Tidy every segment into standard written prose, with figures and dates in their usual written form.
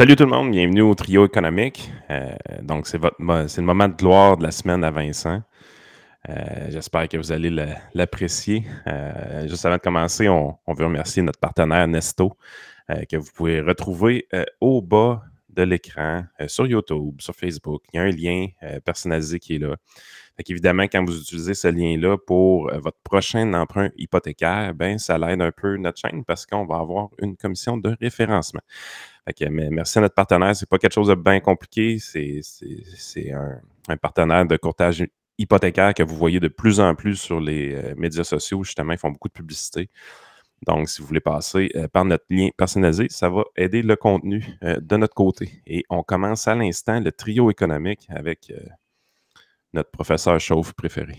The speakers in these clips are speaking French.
Salut tout le monde, bienvenue au Trio économique. Donc, c'est le moment de gloire de la semaine à Vincent. J'espère que vous allez l'apprécier. Juste avant de commencer, on veut remercier notre partenaire Nesto, que vous pouvez retrouver au bas de l'écran, sur YouTube, sur Facebook. Il y a un lien personnalisé qui est là. Fait qu'évidemment, quand vous utilisez ce lien-là pour votre prochain emprunt hypothécaire, ben, ça l'aide un peu notre chaîne parce qu'on va avoir une commission de référencement. Fait que, merci à notre partenaire. C'est pas quelque chose de bien compliqué. C'est un partenaire de courtage hypothécaire que vous voyez de plus en plus sur les médias sociaux. Justement, ils font beaucoup de publicité. Donc, si vous voulez passer par notre lien personnalisé, ça va aider le contenu de notre côté. Et on commence à l'instant le trio économique avec notre professeur chauve préféré.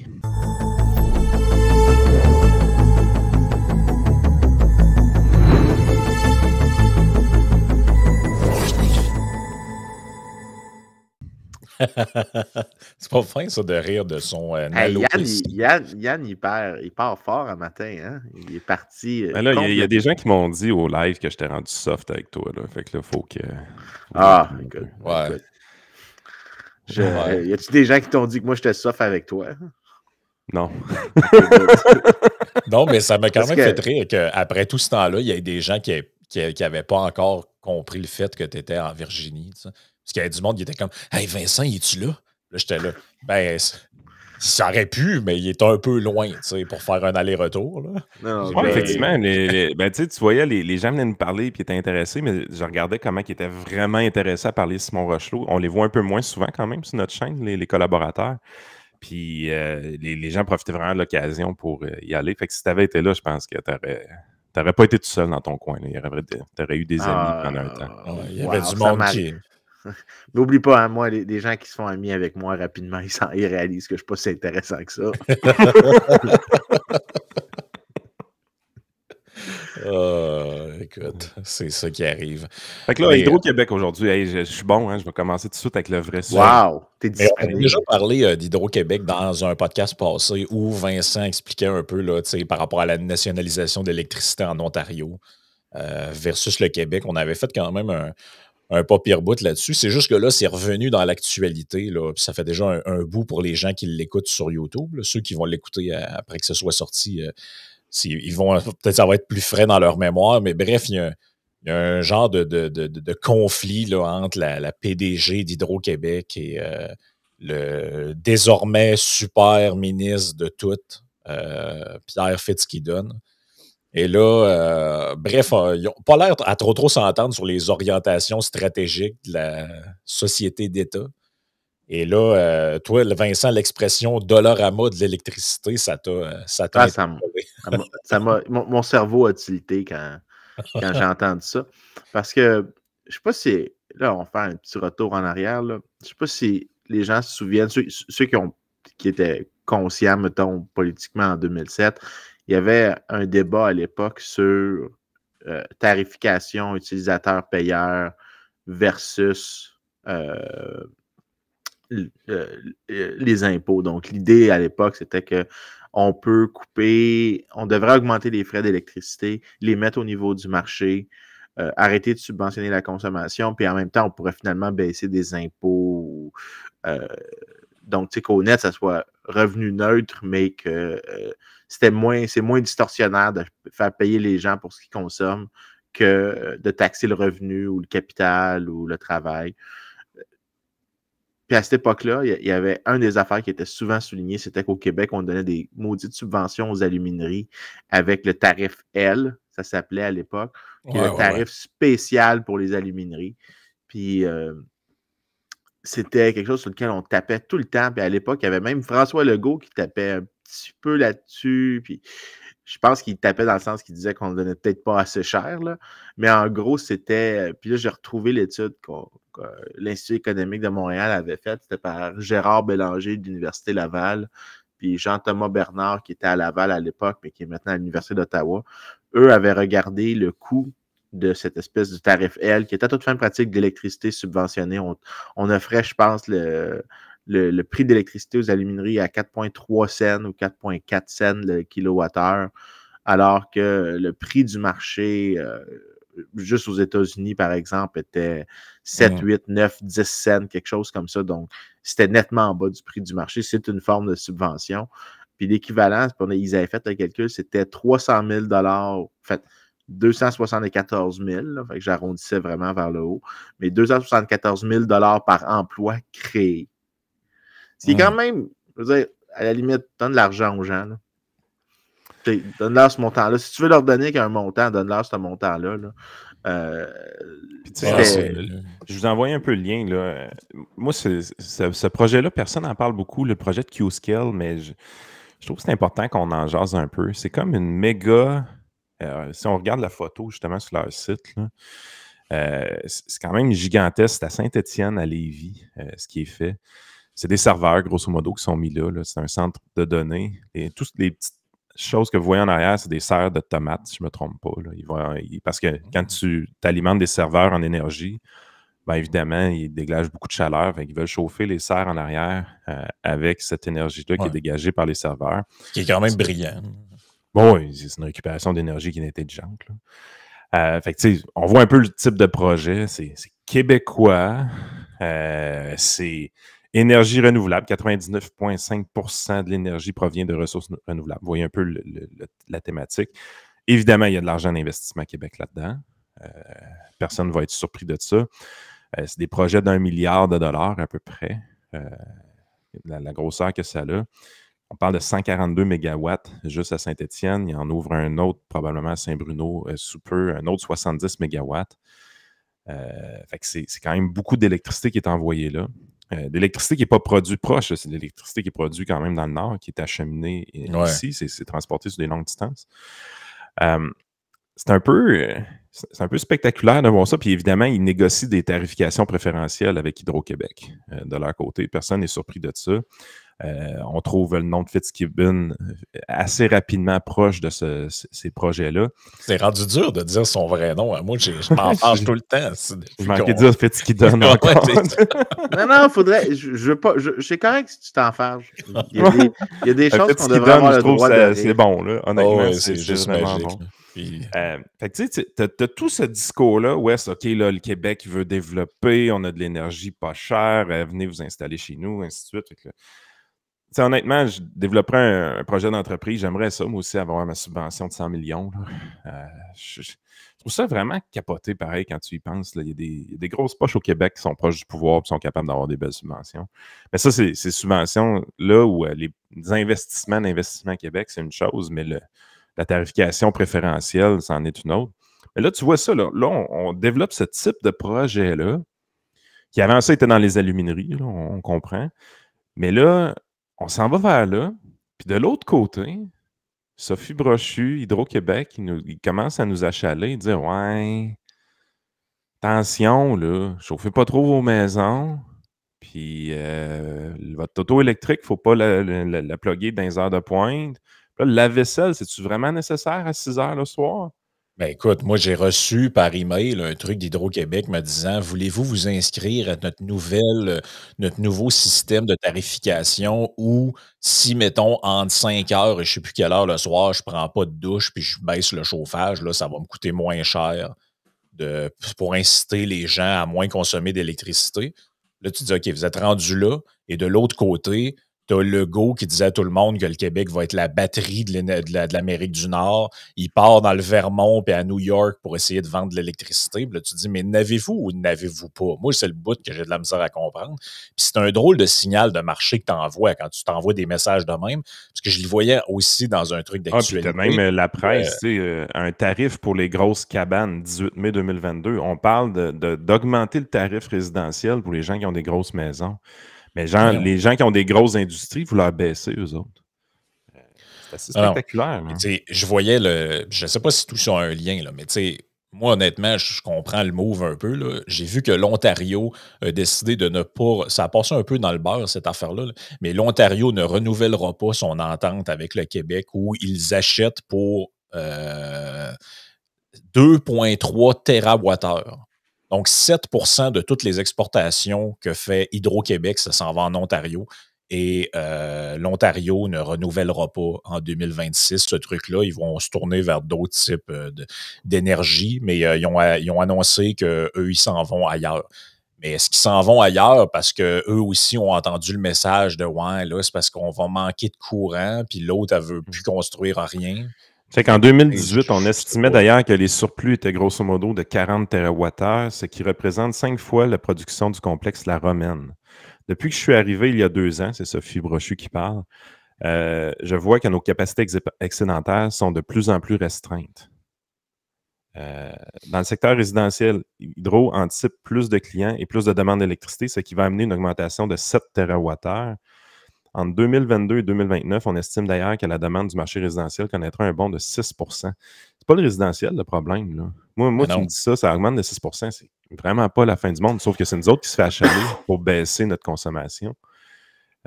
C'est pas fin, ça, de rire de son Yann, il part fort un matin. Hein? Il est parti. Ben là, il y a des gens qui m'ont dit au live que j'étais rendu soft avec toi. Là. Fait que là, faut que. Écoute. Ouais. Écoute. Y a-tu des gens qui t'ont dit que moi, j'étais soft avec toi? Non. Non, mais ça m'a quand même fait rire qu'après tout ce temps-là, il y ait des gens qui n'avaient pas encore compris le fait que tu étais en Virginie. Tu sais. Parce qu'il y avait du monde qui était comme Hey Vincent, es-tu là? Là, j'étais là. Ben, ça aurait pu, mais il est un peu loin, tu sais, pour faire un aller-retour. Là. Non, effectivement. Tu voyais, les gens venaient nous parler et étaient intéressés, mais je regardais comment ils étaient vraiment intéressés à parler de Simon Rochelot. On les voit un peu moins souvent quand même sur notre chaîne, les collaborateurs. Puis les gens profitaient vraiment de l'occasion pour y aller. Fait que si tu avais été là, je pense que tu n'aurais pas été tout seul dans ton coin. Tu aurais eu des amis pendant un temps. Il y avait du monde qui... N'oublie pas, hein, moi, les gens qui se font amis avec moi rapidement, ils réalisent que je ne suis pas si intéressant que ça. Écoute, c'est ça qui arrive. Fait que là, Hydro-Québec aujourd'hui, hey, je suis bon, hein, je vais commencer tout de suite avec le vrai sujet. Wow! On a déjà parlé d'Hydro-Québec dans un podcast passé où Vincent expliquait un peu là, par rapport à la nationalisation d'électricité en Ontario versus le Québec. On avait fait quand même un pas pire bout là-dessus. C'est juste que là, c'est revenu dans l'actualité. Là, puis ça fait déjà un bout pour les gens qui l'écoutent sur YouTube. Là, ceux qui vont l'écouter après que ce soit sorti, peut-être ça va être plus frais dans leur mémoire. Mais bref, il y a un genre de conflit là, entre la PDG d'Hydro-Québec et le désormais super ministre de tout, Pierre Fitzgibbon. Et là, bref, ils n'ont pas l'air à trop s'entendre sur les orientations stratégiques de la société d'État. Et là, toi, Vincent, l'expression « dollarama de l'électricité », ça t'a mon cerveau a tilté quand j'ai entendu ça. Parce que, je ne sais pas si... Là, on va faire un petit retour en arrière. Là. Je ne sais pas si les gens se souviennent, ceux qui étaient conscients, mettons, politiquement en 2007, il y avait un débat à l'époque sur tarification utilisateur-payeur versus les impôts. Donc, l'idée à l'époque, c'était que on devrait augmenter les frais d'électricité, les mettre au niveau du marché, arrêter de subventionner la consommation, puis en même temps, on pourrait finalement baisser des impôts. Donc, tu sais, qu'au net, ça soit revenu neutre, mais que c'est moins distorsionnaire de faire payer les gens pour ce qu'ils consomment que de taxer le revenu ou le capital ou le travail. Puis à cette époque-là, il y avait une des affaires qui était souvent soulignée, c'était qu'au Québec, on donnait des maudites subventions aux alumineries avec le tarif L, ça s'appelait à l'époque, qui est le tarif spécial pour les alumineries. Puis c'était quelque chose sur lequel on tapait tout le temps. Puis à l'époque, il y avait même François Legault qui tapait un petit peu là-dessus. Puis je pense qu'il tapait dans le sens qu'il disait qu'on ne donnait peut-être pas assez cher. Là. Mais en gros, c'était... Puis là, j'ai retrouvé l'étude que l'Institut économique de Montréal avait faite. C'était par Gérard Bélanger de l'Université Laval. Puis Jean-Thomas Bernard, qui était à Laval à l'époque, mais qui est maintenant à l'Université d'Ottawa. Eux avaient regardé le coût de cette espèce de tarif L, qui était à toute fin pratique d'électricité subventionnée. On offrait, je pense, le prix d'électricité aux alumineries à 4,3 cents ou 4,4 cents le kilowattheure, alors que le prix du marché juste aux États-Unis, par exemple, était 7, 8, 9, 10 cents, quelque chose comme ça. Donc, c'était nettement en bas du prix du marché. C'est une forme de subvention. Puis l'équivalent, ils avaient fait le calcul, c'était 300 000 en fait, 274 000, là, fait que j'arrondissais vraiment vers le haut, mais 274 000 par emploi créé. Ce qui est quand même, je veux dire, à la limite, donne de l'argent aux gens. Donne-leur ce montant-là. Si tu veux leur donner qu'un montant, donne-leur ce montant-là. Puis, je vous envoie un peu le lien. Là. Moi, ce projet-là, personne n'en parle beaucoup, le projet de Q-Scale, mais je trouve que c'est important qu'on en jase un peu. C'est comme une méga... si on regarde la photo, justement, sur leur site, là, c'est quand même gigantesque. C'est à Saint-Étienne, à Lévis, ce qui est fait. C'est des serveurs, grosso modo, qui sont mis là. C'est un centre de données. Et toutes les petites choses que vous voyez en arrière, c'est des serres de tomates, si je ne me trompe pas. Là. Parce que quand tu alimentes des serveurs en énergie, bien évidemment, ils dégagent beaucoup de chaleur. Ils veulent chauffer les serres en arrière avec cette énergie-là qui est dégagée par les serveurs. Ce qui est quand même brillant. Bon, oui, c'est une récupération d'énergie qui est intelligente. Fait que, on voit un peu le type de projet. C'est québécois. C'est énergie renouvelable. 99,5% de l'énergie provient de ressources renouvelables. Vous voyez un peu la thématique. Évidemment, il y a de l'argent d'investissement à Québec là-dedans. Personne ne va être surpris de ça. C'est des projets d'1 milliard de dollars à peu près. La grosseur que ça a. On parle de 142 mégawatts juste à Saint-Étienne. Il en ouvre un autre, probablement à Saint-Bruno, sous peu, un autre 70 mégawatts. Fait que c'est quand même beaucoup d'électricité qui est envoyée là. L'électricité qui n'est pas produite proche, c'est l'électricité qui est produite quand même dans le nord, qui est acheminée ici. C'est transporté sur des longues distances. C'est un peu spectaculaire de voir ça. Puis évidemment, ils négocient des tarifications préférentielles avec Hydro-Québec de leur côté. Personne n'est surpris de ça. On trouve le nom de Fitzgibbon assez rapidement proche de ces projets-là. C'est rendu dur de dire son vrai nom. Moi, je m'en parle tout le temps. Je manquais de dire Fitzgibbon encore. Non, faudrait... C'est correct si tu t'en fâches. Il y a des choses qu'on devrait avoir le droit de... C'est bon, là. Honnêtement, c'est juste vraiment magique. Bon. Fait que tu sais, t'as tout ce discours-là où est-ce, OK, là, le Québec veut développer, on a de l'énergie pas chère, venez vous installer chez nous, ainsi de suite. Fait que, t'sais, honnêtement, je développerais un projet d'entreprise. J'aimerais ça, moi aussi, avoir ma subvention de 100 millions. Je trouve ça vraiment capoté, pareil, quand tu y penses. Il y a des grosses poches au Québec qui sont proches du pouvoir et qui sont capables d'avoir des belles subventions. Mais ça, ces subventions-là où les d'investissement Québec, c'est une chose, mais la tarification préférentielle, c'en est une autre. Mais là, tu vois ça, là on développe ce type de projet-là, qui avant ça était dans les alumineries, là, on comprend. Mais là, on s'en va vers là. Puis de l'autre côté, Sophie Brochu, Hydro-Québec, il commence à nous achaler et dire « Ouais, attention, là, chauffez pas trop vos maisons. Puis votre auto électrique, il ne faut pas la plugger dans les heures de pointe. Là, la vaisselle, c'est-tu vraiment nécessaire à 6 heures le soir? » Ben écoute, moi, j'ai reçu par email un truc d'Hydro-Québec me disant « Voulez-vous vous inscrire à notre nouveau système de tarification où si, mettons, entre 5 heures et je ne sais plus quelle heure le soir, je ne prends pas de douche puis je baisse le chauffage, là, ça va me coûter moins cher pour inciter les gens à moins consommer d'électricité. » Là, tu dis « OK, vous êtes rendu là. » Et de l'autre côté, tu as Legault qui disait à tout le monde que le Québec va être la batterie de l'Amérique du Nord. Il part dans le Vermont et à New York pour essayer de vendre de l'électricité. Puis là, tu te dis, mais n'avez-vous ou n'avez-vous pas? Moi, c'est le bout que j'ai de la misère à comprendre. Puis c'est un drôle de signal de marché que tu envoies quand tu t'envoies des messages de même. Parce que je le voyais aussi dans un truc d'actualité. Ah, puis même la presse, un tarif pour les grosses cabanes, 18 mai 2022. On parle d'augmenter le tarif résidentiel pour les gens qui ont des grosses maisons. Mais les gens qui ont des grosses industries, vous leur baissez, eux autres. C'est assez spectaculaire. Je voyais je ne sais pas si tout ça a un lien, là, mais moi, honnêtement, je comprends le move un peu. Là. J'ai vu que l'Ontario a décidé de ne pas... Ça a passé un peu dans le beurre, cette affaire-là, mais l'Ontario ne renouvellera pas son entente avec le Québec où ils achètent pour 2,3 TWh. Donc, 7% de toutes les exportations que fait Hydro-Québec, ça s'en va en Ontario. et l'Ontario ne renouvellera pas en 2026 ce truc-là. Ils vont se tourner vers d'autres types d'énergie, mais ils ont annoncé qu'eux, ils s'en vont ailleurs. Mais est-ce qu'ils s'en vont ailleurs parce qu'eux aussi ont entendu le message de « Ouais, là, c'est parce qu'on va manquer de courant, puis l'autre, elle veut plus construire rien. » Fait qu'en 2018, on estimait d'ailleurs que les surplus étaient grosso modo de 40 TWh, ce qui représente 5 fois la production du complexe La Romaine. Depuis que je suis arrivé il y a 2 ans, c'est Sophie Brochu qui parle, je vois que nos capacités excédentaires sont de plus en plus restreintes. Dans le secteur résidentiel, Hydro anticipe plus de clients et plus de demandes d'électricité, ce qui va amener une augmentation de 7 TWh. Entre 2022 et 2029, on estime d'ailleurs que la demande du marché résidentiel connaîtra un bond de 6 %. C'est pas le résidentiel le problème, là. Moi tu me dis ça, ça augmente de 6 %, c'est vraiment pas la fin du monde, sauf que c'est nous autres qui se fait achaler pour baisser notre consommation.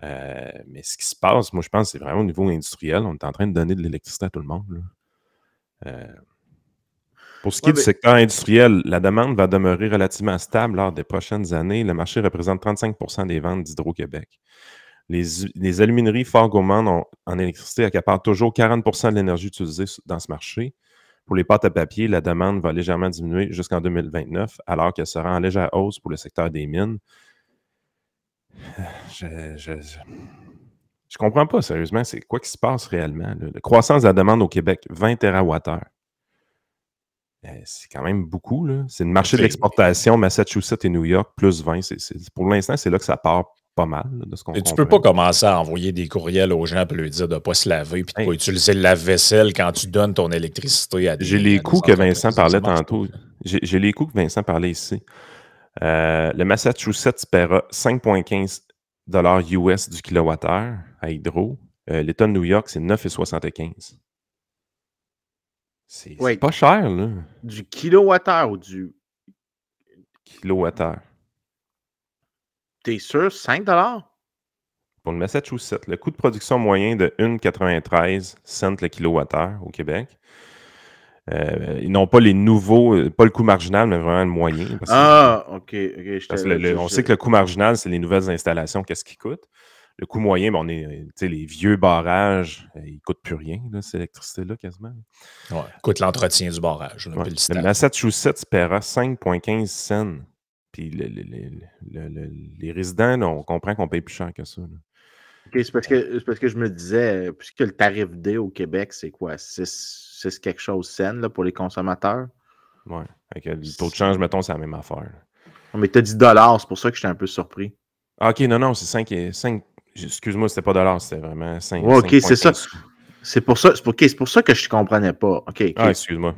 Mais ce qui se passe, moi je pense, c'est vraiment au niveau industriel. On est en train de donner de l'électricité à tout le monde, là. Pour ce qui est du secteur industriel, la demande va demeurer relativement stable lors des prochaines années. Le marché représente 35 % des ventes d'Hydro-Québec. Les alumineries fort gourmandes en électricité accaparent toujours 40 % de l'énergie utilisée dans ce marché. Pour les pâtes à papier, la demande va légèrement diminuer jusqu'en 2029, alors qu'elle sera en légère hausse pour le secteur des mines. Je comprends pas, sérieusement, c'est quoi qui se passe réellement? La croissance de la demande au Québec, 20 TWh. C'est quand même beaucoup, là. C'est le marché de l'exportation, Massachusetts et New York, plus 20. Pour l'instant, c'est là que ça part pas mal, là, de ce qu'on comprend. Tu peux pas commencer à envoyer des courriels aux gens pour leur dire de ne pas se laver et de ne pas utiliser le lave-vaisselle quand tu donnes ton électricité à des J'ai les coûts que Vincent parlait tantôt. J'ai les coûts que Vincent parlait ici. Le Massachusetts paiera 5,15 $ US du kilowattheure à Hydro. L'État de New York, c'est 9,75 $. C'est pas cher, là. Du kilowattheure ou du... Kilowattheure. T'es sûr? 5 $? Pour le Massachusetts, le coût de production moyen de 1,93 $ le kilowattheure au Québec. Ils n'ont pas les nouveaux, pas le coût marginal, mais vraiment le moyen. OK. On sait que le coût marginal, c'est les nouvelles installations, qu'est-ce qui coûte. Le coût moyen, les vieux barrages, ils ne coûtent plus rien, là, cette électricité-là, quasiment. Ouais, coûte l'entretien du barrage. Ouais. Le Massachusetts paiera 5,15 cents. Puis les résidents, là, on comprend qu'on paye plus cher que ça. Là. OK, c'est parce que je me disais, puisque le tarif D au Québec, c'est quoi? 6 quelque chose cents là, pour les consommateurs? Oui. Le taux de change, mettons, c'est la même affaire. Mais tu as dit $, c'est pour ça que j'étais un peu surpris. Ah, OK, non, c'est 5. Excuse-moi, c'était pas $, c'était vraiment 5. Ouais, OK, c'est ça. C'est pour ça que je ne comprenais pas. OK. Ah, excuse-moi.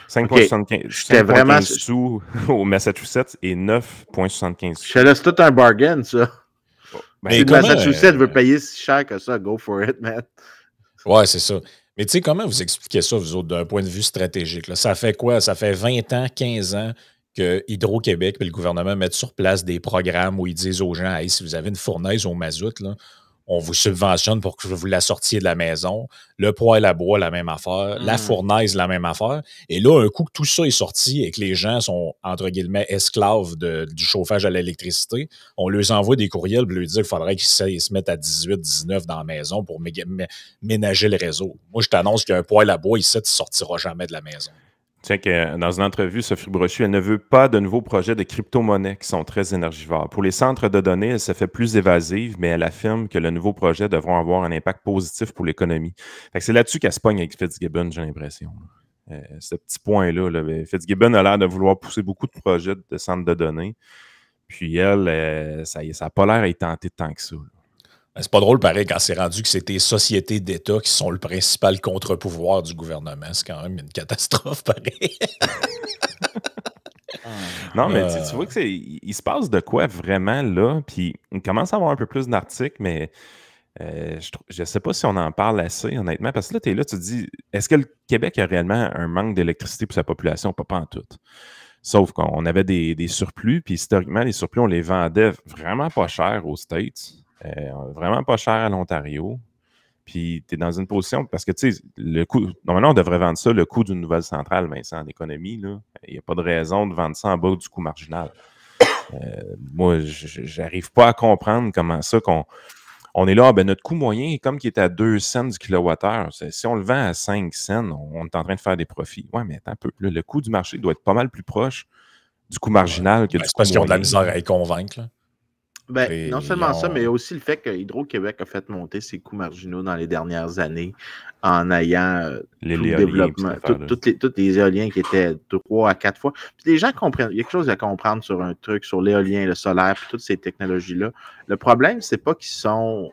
5,75 sous au Massachusetts et 9,75 sous. C'est tout un bargain, ça. Si le Massachusetts veut payer si cher que ça, go for it, man. Ouais, c'est ça. Mais tu sais, comment vous expliquez ça, vous autres, d'un point de vue stratégique? Là? Ça fait quoi? Ça fait 20 ans, 15 ans que Hydro-Québec et le gouvernement mettent sur place des programmes où ils disent aux gens, hey, si vous avez une fournaise au mazout, là, on vous subventionne pour que vous la sortiez de la maison. Le poêle à bois, la même affaire. La fournaise, la même affaire. Et là, un coup que tout ça est sorti et que les gens sont, entre guillemets, esclaves du chauffage à l'électricité, on leur envoie des courriels pour leur dire qu'il faudrait qu'ils se mettent à 18, 19 dans la maison pour ménager le réseau. Moi, je t'annonce qu'un poêle à bois ici, tu ne sortiras jamais de la maison. Tiens, que dans une entrevue, Sophie Brochu, elle ne veut pas de nouveaux projets de crypto-monnaies qui sont très énergivores. Pour les centres de données, elle se fait plus évasive, mais elle affirme que le nouveau projet devront avoir un impact positif pour l'économie. C'est là-dessus qu'elle se pogne avec Fitzgibbon, j'ai l'impression. Ce petit point-là. Là, Fitzgibbon a l'air de vouloir pousser beaucoup de projets de centres de données. Puis elle, ça n'a pas l'air à y tenter tant que ça. Là. C'est pas drôle, pareil, quand c'est rendu que c'est des sociétés d'État qui sont le principal contre-pouvoir du gouvernement. C'est quand même une catastrophe, pareil. Non, mais tu vois qu'il se passe de quoi vraiment là, puis il commence à avoir un peu plus d'articles, mais je ne sais pas si on en parle assez, honnêtement, parce que là, tu es là, tu te dis, est-ce que le Québec a réellement un manque d'électricité pour sa population? Pas en tout. Sauf qu'on avait des surplus, puis historiquement, les surplus, on les vendait vraiment pas cher aux States. Vraiment pas cher à l'Ontario. Puis tu es dans une position, parce que tu sais, le coût, normalement, on devrait vendre ça, le coût d'une nouvelle centrale, Vincent, en économie, il n'y a pas de raison de vendre ça en bas du coût marginal. Moi, j'arrive pas à comprendre comment ça qu'on on est là, notre coût moyen, comme qui est à 2 cents du kilowattheure, si on le vend à 5 cents, on est en train de faire des profits. Oui, mais attends un peu. Là, le coût du marché doit être pas mal plus proche du coût marginal que du c'est coût parce qu'ils ont de la moyen. misère à y convaitre. Là. Ben, non seulement ça, mais aussi le fait que Hydro-Québec a fait monter ses coûts marginaux dans les dernières années en ayant tout le développement, tous les éoliens qui étaient 3 à 4 fois. Puis les gens comprennent, il y a quelque chose à comprendre sur un truc, sur l'éolien, le solaire, puis toutes ces technologies-là. Le problème, c'est pas qu'ils sont...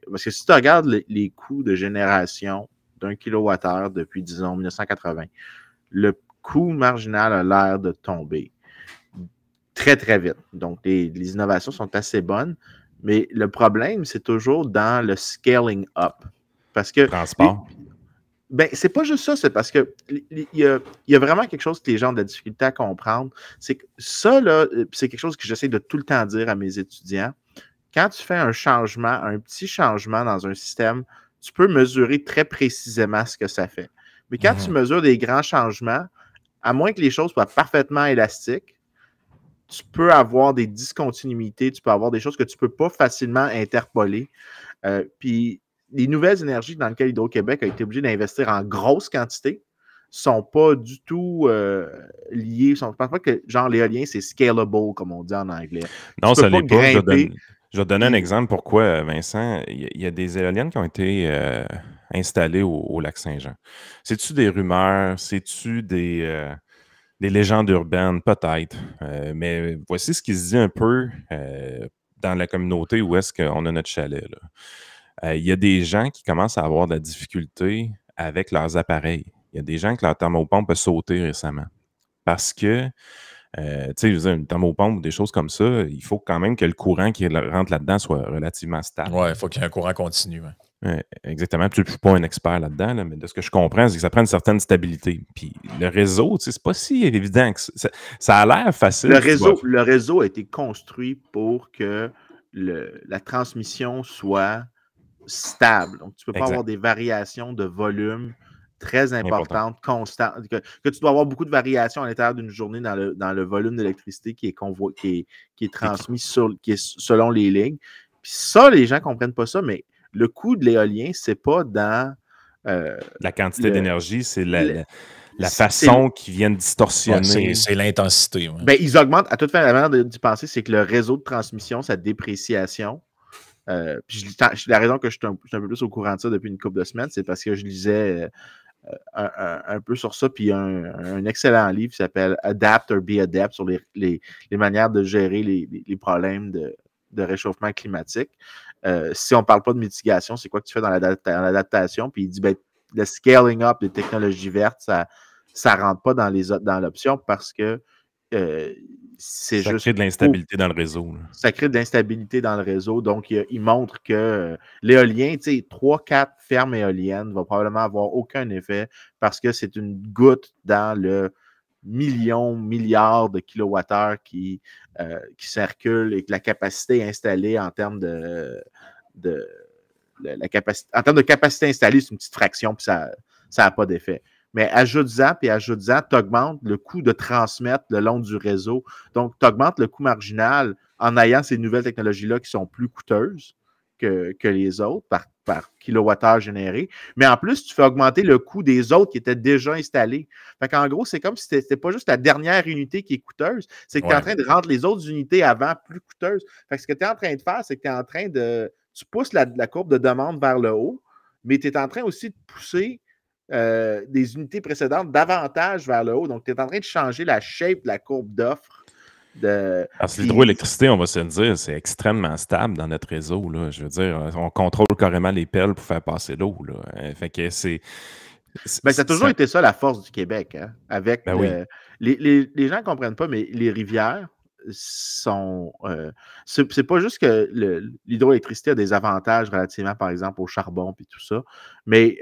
parce que si tu regardes les coûts de génération d'1 kWh depuis, disons, 1980, le coût marginal a l'air de tomber très, très vite. Donc, les innovations sont assez bonnes, mais le problème, c'est toujours dans le scaling up. Parce que... Transport. C'est pas juste ça, c'est parce que il y a vraiment quelque chose que les gens ont de la difficulté à comprendre. C'est que ça, là, c'est quelque chose que j'essaie de tout le temps dire à mes étudiants. Quand tu fais un changement, un petit changement dans un système, tu peux mesurer très précisément ce que ça fait. Mais quand tu mesures des grands changements, à moins que les choses soient parfaitement élastiques, tu peux avoir des discontinuités, tu peux avoir des choses que tu ne peux pas facilement interpoler. Puis les nouvelles énergies dans lesquelles Hydro-Québec a été obligé d'investir en grosse quantité ne sont pas du tout liées. Je ne pense pas que genre l'éolien, c'est scalable, comme on dit en anglais. Non, ça ne l'est pas. Je vais te donner un exemple pourquoi, Vincent. Il y a des éoliennes qui ont été installées au lac Saint-Jean. C'est-tu des rumeurs? C'est-tu des légendes urbaines? Peut-être. Mais voici ce qui se dit un peu dans la communauté où est-ce qu'on a notre chalet. Il y a des gens qui commencent à avoir de la difficulté avec leurs appareils. Il y a des gens que leur thermopompe a sauté récemment. Parce que, tu sais, une thermopompe ou des choses comme ça, il faut quand même que le courant qui rentre là-dedans soit relativement stable. Oui, il faut qu'il y ait un courant continu. Exactement. Puis, je ne suis pas un expert là-dedans, mais de ce que je comprends, c'est que ça prend une certaine stabilité. Puis le réseau, tu sais, c'est pas si évident que ça a l'air facile. Le réseau a été construit pour que la transmission soit stable. Donc, tu ne peux pas avoir des variations de volume très importantes, constantes. Que tu dois avoir beaucoup de variations à l'intérieur d'une journée dans le volume d'électricité qui est transmis qui est selon les lignes. Puis ça, les gens ne comprennent pas ça, mais le coût de l'éolien, c'est pas dans... la quantité d'énergie, c'est la façon qu'ils viennent distorsionner. C'est l'intensité. Ouais. Ben, ils augmentent, à toute fin, la manière d'y penser, c'est que le réseau de transmission, sa dépréciation, puis la raison que je suis un peu plus au courant de ça depuis une couple de semaines, c'est parce que je lisais un peu sur ça, puis il y a un excellent livre qui s'appelle Adapt or Be Adept sur les manières de gérer les problèmes de réchauffement climatique. Si on ne parle pas de mitigation, c'est quoi que tu fais dans l'adaptation? Puis il dit, le scaling up des technologies vertes, ça ne rentre pas dans l'option parce que ça crée de l'instabilité dans le réseau. Là. Ça crée de l'instabilité dans le réseau. Donc, il montre que l'éolien, 3-4 fermes éoliennes ne vont probablement avoir aucun effet parce que c'est une goutte dans le milliard de kilowattheures qui circulent et que la capacité installée en termes en termes de capacité installée, c'est une petite fraction, puis ça n'a pas d'effet. Mais ajoute-en, tu augmentes le coût de transmettre le long du réseau. Donc, tu augmentes le coût marginal en ayant ces nouvelles technologies-là qui sont plus coûteuses que les autres par kilowattheure généré. Mais en plus, tu fais augmenter le coût des autres qui étaient déjà installés. Fait qu'en gros, c'est comme si c'était pas juste la dernière unité qui est coûteuse, c'est que tu es en train de rendre les autres unités avant plus coûteuses. Fait que ce que tu es en train de faire, c'est que tu es en train de... Tu pousses la courbe de demande vers le haut, mais tu es en train aussi de pousser des unités précédentes davantage vers le haut. Donc, tu es en train de changer la shape de la courbe d'offre. Parce que l'hydroélectricité, on va se le dire, c'est extrêmement stable dans notre réseau. Là. Je veux dire, on contrôle carrément les pelles pour faire passer l'eau. Fait que ça a toujours été ça, la force du Québec. Hein? Avec les gens ne comprennent pas, mais les rivières sont... c'est pas juste que l'hydroélectricité a des avantages relativement, par exemple, au charbon et tout ça, mais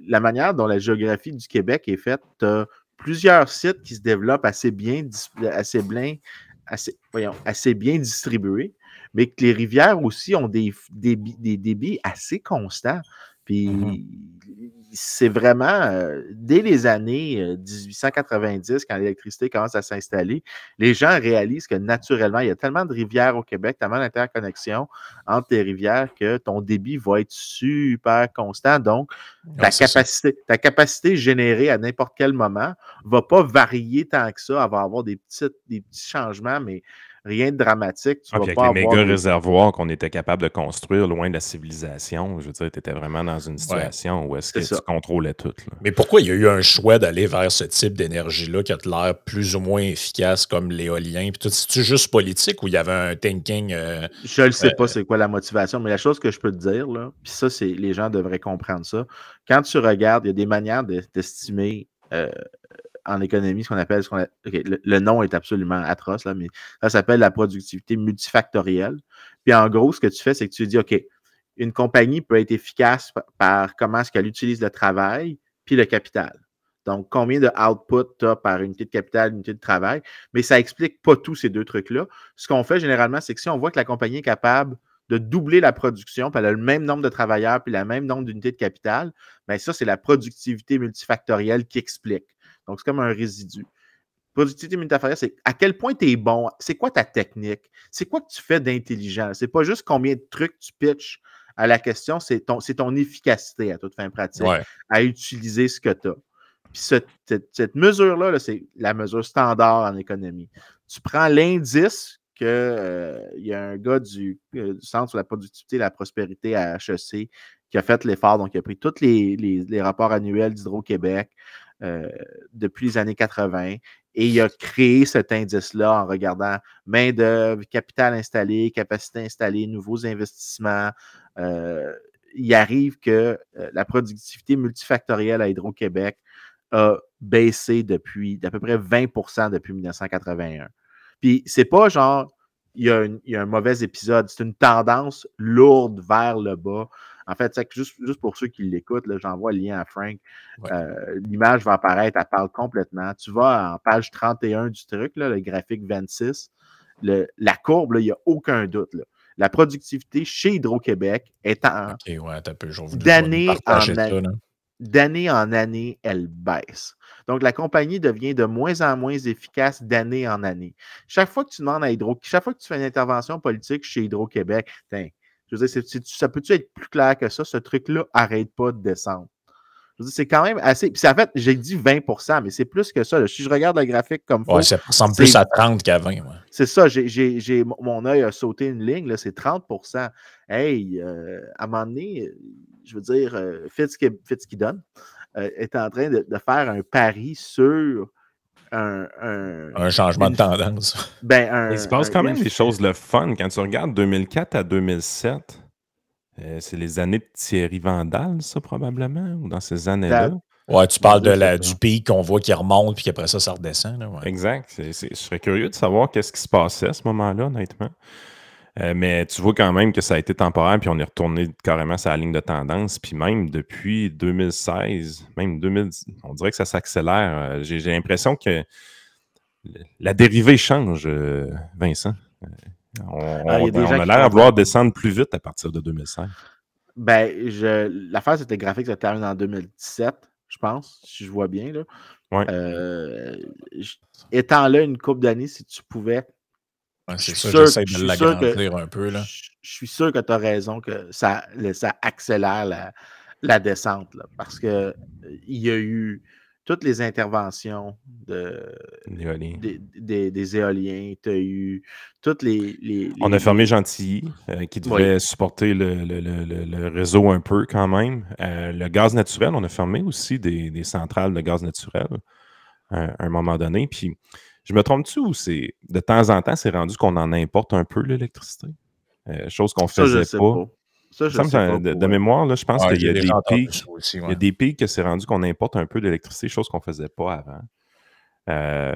la manière dont la géographie du Québec est faite, tu as plusieurs sites qui se développent assez bien distribués, mais que les rivières aussi ont des débits assez constants. Puis c'est vraiment, dès les années 1890, quand l'électricité commence à s'installer, les gens réalisent que naturellement, il y a tellement de rivières au Québec, tellement d'interconnexions entre les rivières que ton débit va être super constant. Donc, ta capacité générée à n'importe quel moment ne va pas varier tant que ça. Elle va avoir des petits changements, mais rien de dramatique. Tu vas avec pas les avoir méga réservoirs qu'on était capable de construire loin de la civilisation, je veux dire, tu étais vraiment dans une situation où est-ce que tu contrôlais tout. Là. Mais pourquoi il y a eu un choix d'aller vers ce type d'énergie-là qui a l'air plus ou moins efficace comme l'éolien? C'est-tu juste politique ou il y avait un thinking? Je ne sais pas c'est quoi la motivation, mais la chose que je peux te dire, là, puis ça, c'est les gens devraient comprendre ça. Quand tu regardes, il y a des manières d'estimer en économie ce qu'on appelle, le nom est absolument atroce, là, mais ça s'appelle la productivité multifactorielle. Puis en gros, ce que tu fais, c'est que tu dis, OK, une compagnie peut être efficace par comment est-ce qu'elle utilise le travail puis le capital. Donc, combien de output tu as par unité de capital, unité de travail, mais ça n'explique pas tous ces deux trucs-là. Ce qu'on fait généralement, c'est que si on voit que la compagnie est capable de doubler la production, puis elle a le même nombre de travailleurs, puis le même nombre d'unités de capital, bien ça, c'est la productivité multifactorielle qui explique. Donc, c'est comme un résidu. Productivité multifactorielle, c'est à quel point tu es bon, c'est quoi ta technique, c'est quoi que tu fais d'intelligent. C'est pas juste combien de trucs tu pitches à la question, c'est ton efficacité à toute fin pratique à utiliser ce que tu as. Puis cette mesure-là, là, c'est la mesure standard en économie. Tu prends l'indice que il y a un gars du Centre sur la productivité et la prospérité à HEC qui a fait l'effort, donc il a pris tous les rapports annuels d'Hydro-Québec depuis les années 80 et il a créé cet indice-là en regardant main-d'œuvre, capital installé, capacité installée, nouveaux investissements. Il arrive que la productivité multifactorielle à Hydro-Québec a baissé d'à peu près 20% depuis 1981. Puis c'est pas genre il y a un mauvais épisode, c'est une tendance lourde vers le bas. En fait, juste pour ceux qui l'écoutent, j'envoie le lien à Frank. L'image va apparaître, elle parle complètement. Tu vas en page 31 du truc, là, le graphique 26. La courbe, il n'y a aucun doute. Là. La productivité chez Hydro-Québec est en d'année en année, elle baisse. Donc, la compagnie devient de moins en moins efficace d'année en année. Chaque fois que tu demandes à chaque fois que tu fais une intervention politique chez Hydro-Québec, je veux dire, ça peut-tu être plus clair que ça? Ce truc-là n'arrête pas de descendre. Je veux dire, c'est quand même assez. Puis, en fait, j'ai dit 20%, mais c'est plus que ça. Là. Si je regarde le graphique comme ça. Ça ressemble plus à 30 qu'à 20. Ouais. C'est ça. Mon œil a sauté une ligne. Là, c'est 30%. Hey, à un moment donné, je veux dire, Fitzgibbon est en train de faire un pari sur un changement de tendance. Il se passe quand même des choses le fun. Quand tu regardes 2004 à 2007, c'est les années de Thierry Vandal, ça, probablement, ou dans ces années-là. Ouais, tu parles du pic qu'on voit qui remonte puis qu'après ça redescend. Là, ouais. Exact. Je serais curieux de savoir qu'est-ce qui se passait à ce moment-là, honnêtement. Mais tu vois quand même que ça a été temporaire, puis on est retourné carrément sur la ligne de tendance. Puis même depuis 2016, même 2010, on dirait que ça s'accélère. J'ai l'impression que la dérivée change, Vincent. On a l'air à vouloir descendre plus vite à partir de 2016. L'affaire, c'était graphique, ça termine en 2017, je pense, si je vois bien. Là. Ouais. Étant là une couple d'années, si tu pouvais. C'est ça, j'essaie de l'agrandir un peu. Là. Je suis sûr que tu as raison que ça accélère la descente. Là, parce qu'il y a eu toutes les interventions des éoliens. Tu as eu toutes les On a fermé Gentilly, qui devait supporter le réseau un peu quand même. Le gaz naturel, on a fermé aussi des centrales de gaz naturel à un moment donné. Puis, je me trompe-tu ou c'est de temps en temps, c'est rendu qu'on en importe un peu l'électricité? Chose qu'on ne faisait pas. Ça, je sais pas. De mémoire, là, je pense qu'il y a des pics. Il y a des pics que c'est rendu qu'on importe un peu d'électricité, chose qu'on ne faisait pas avant.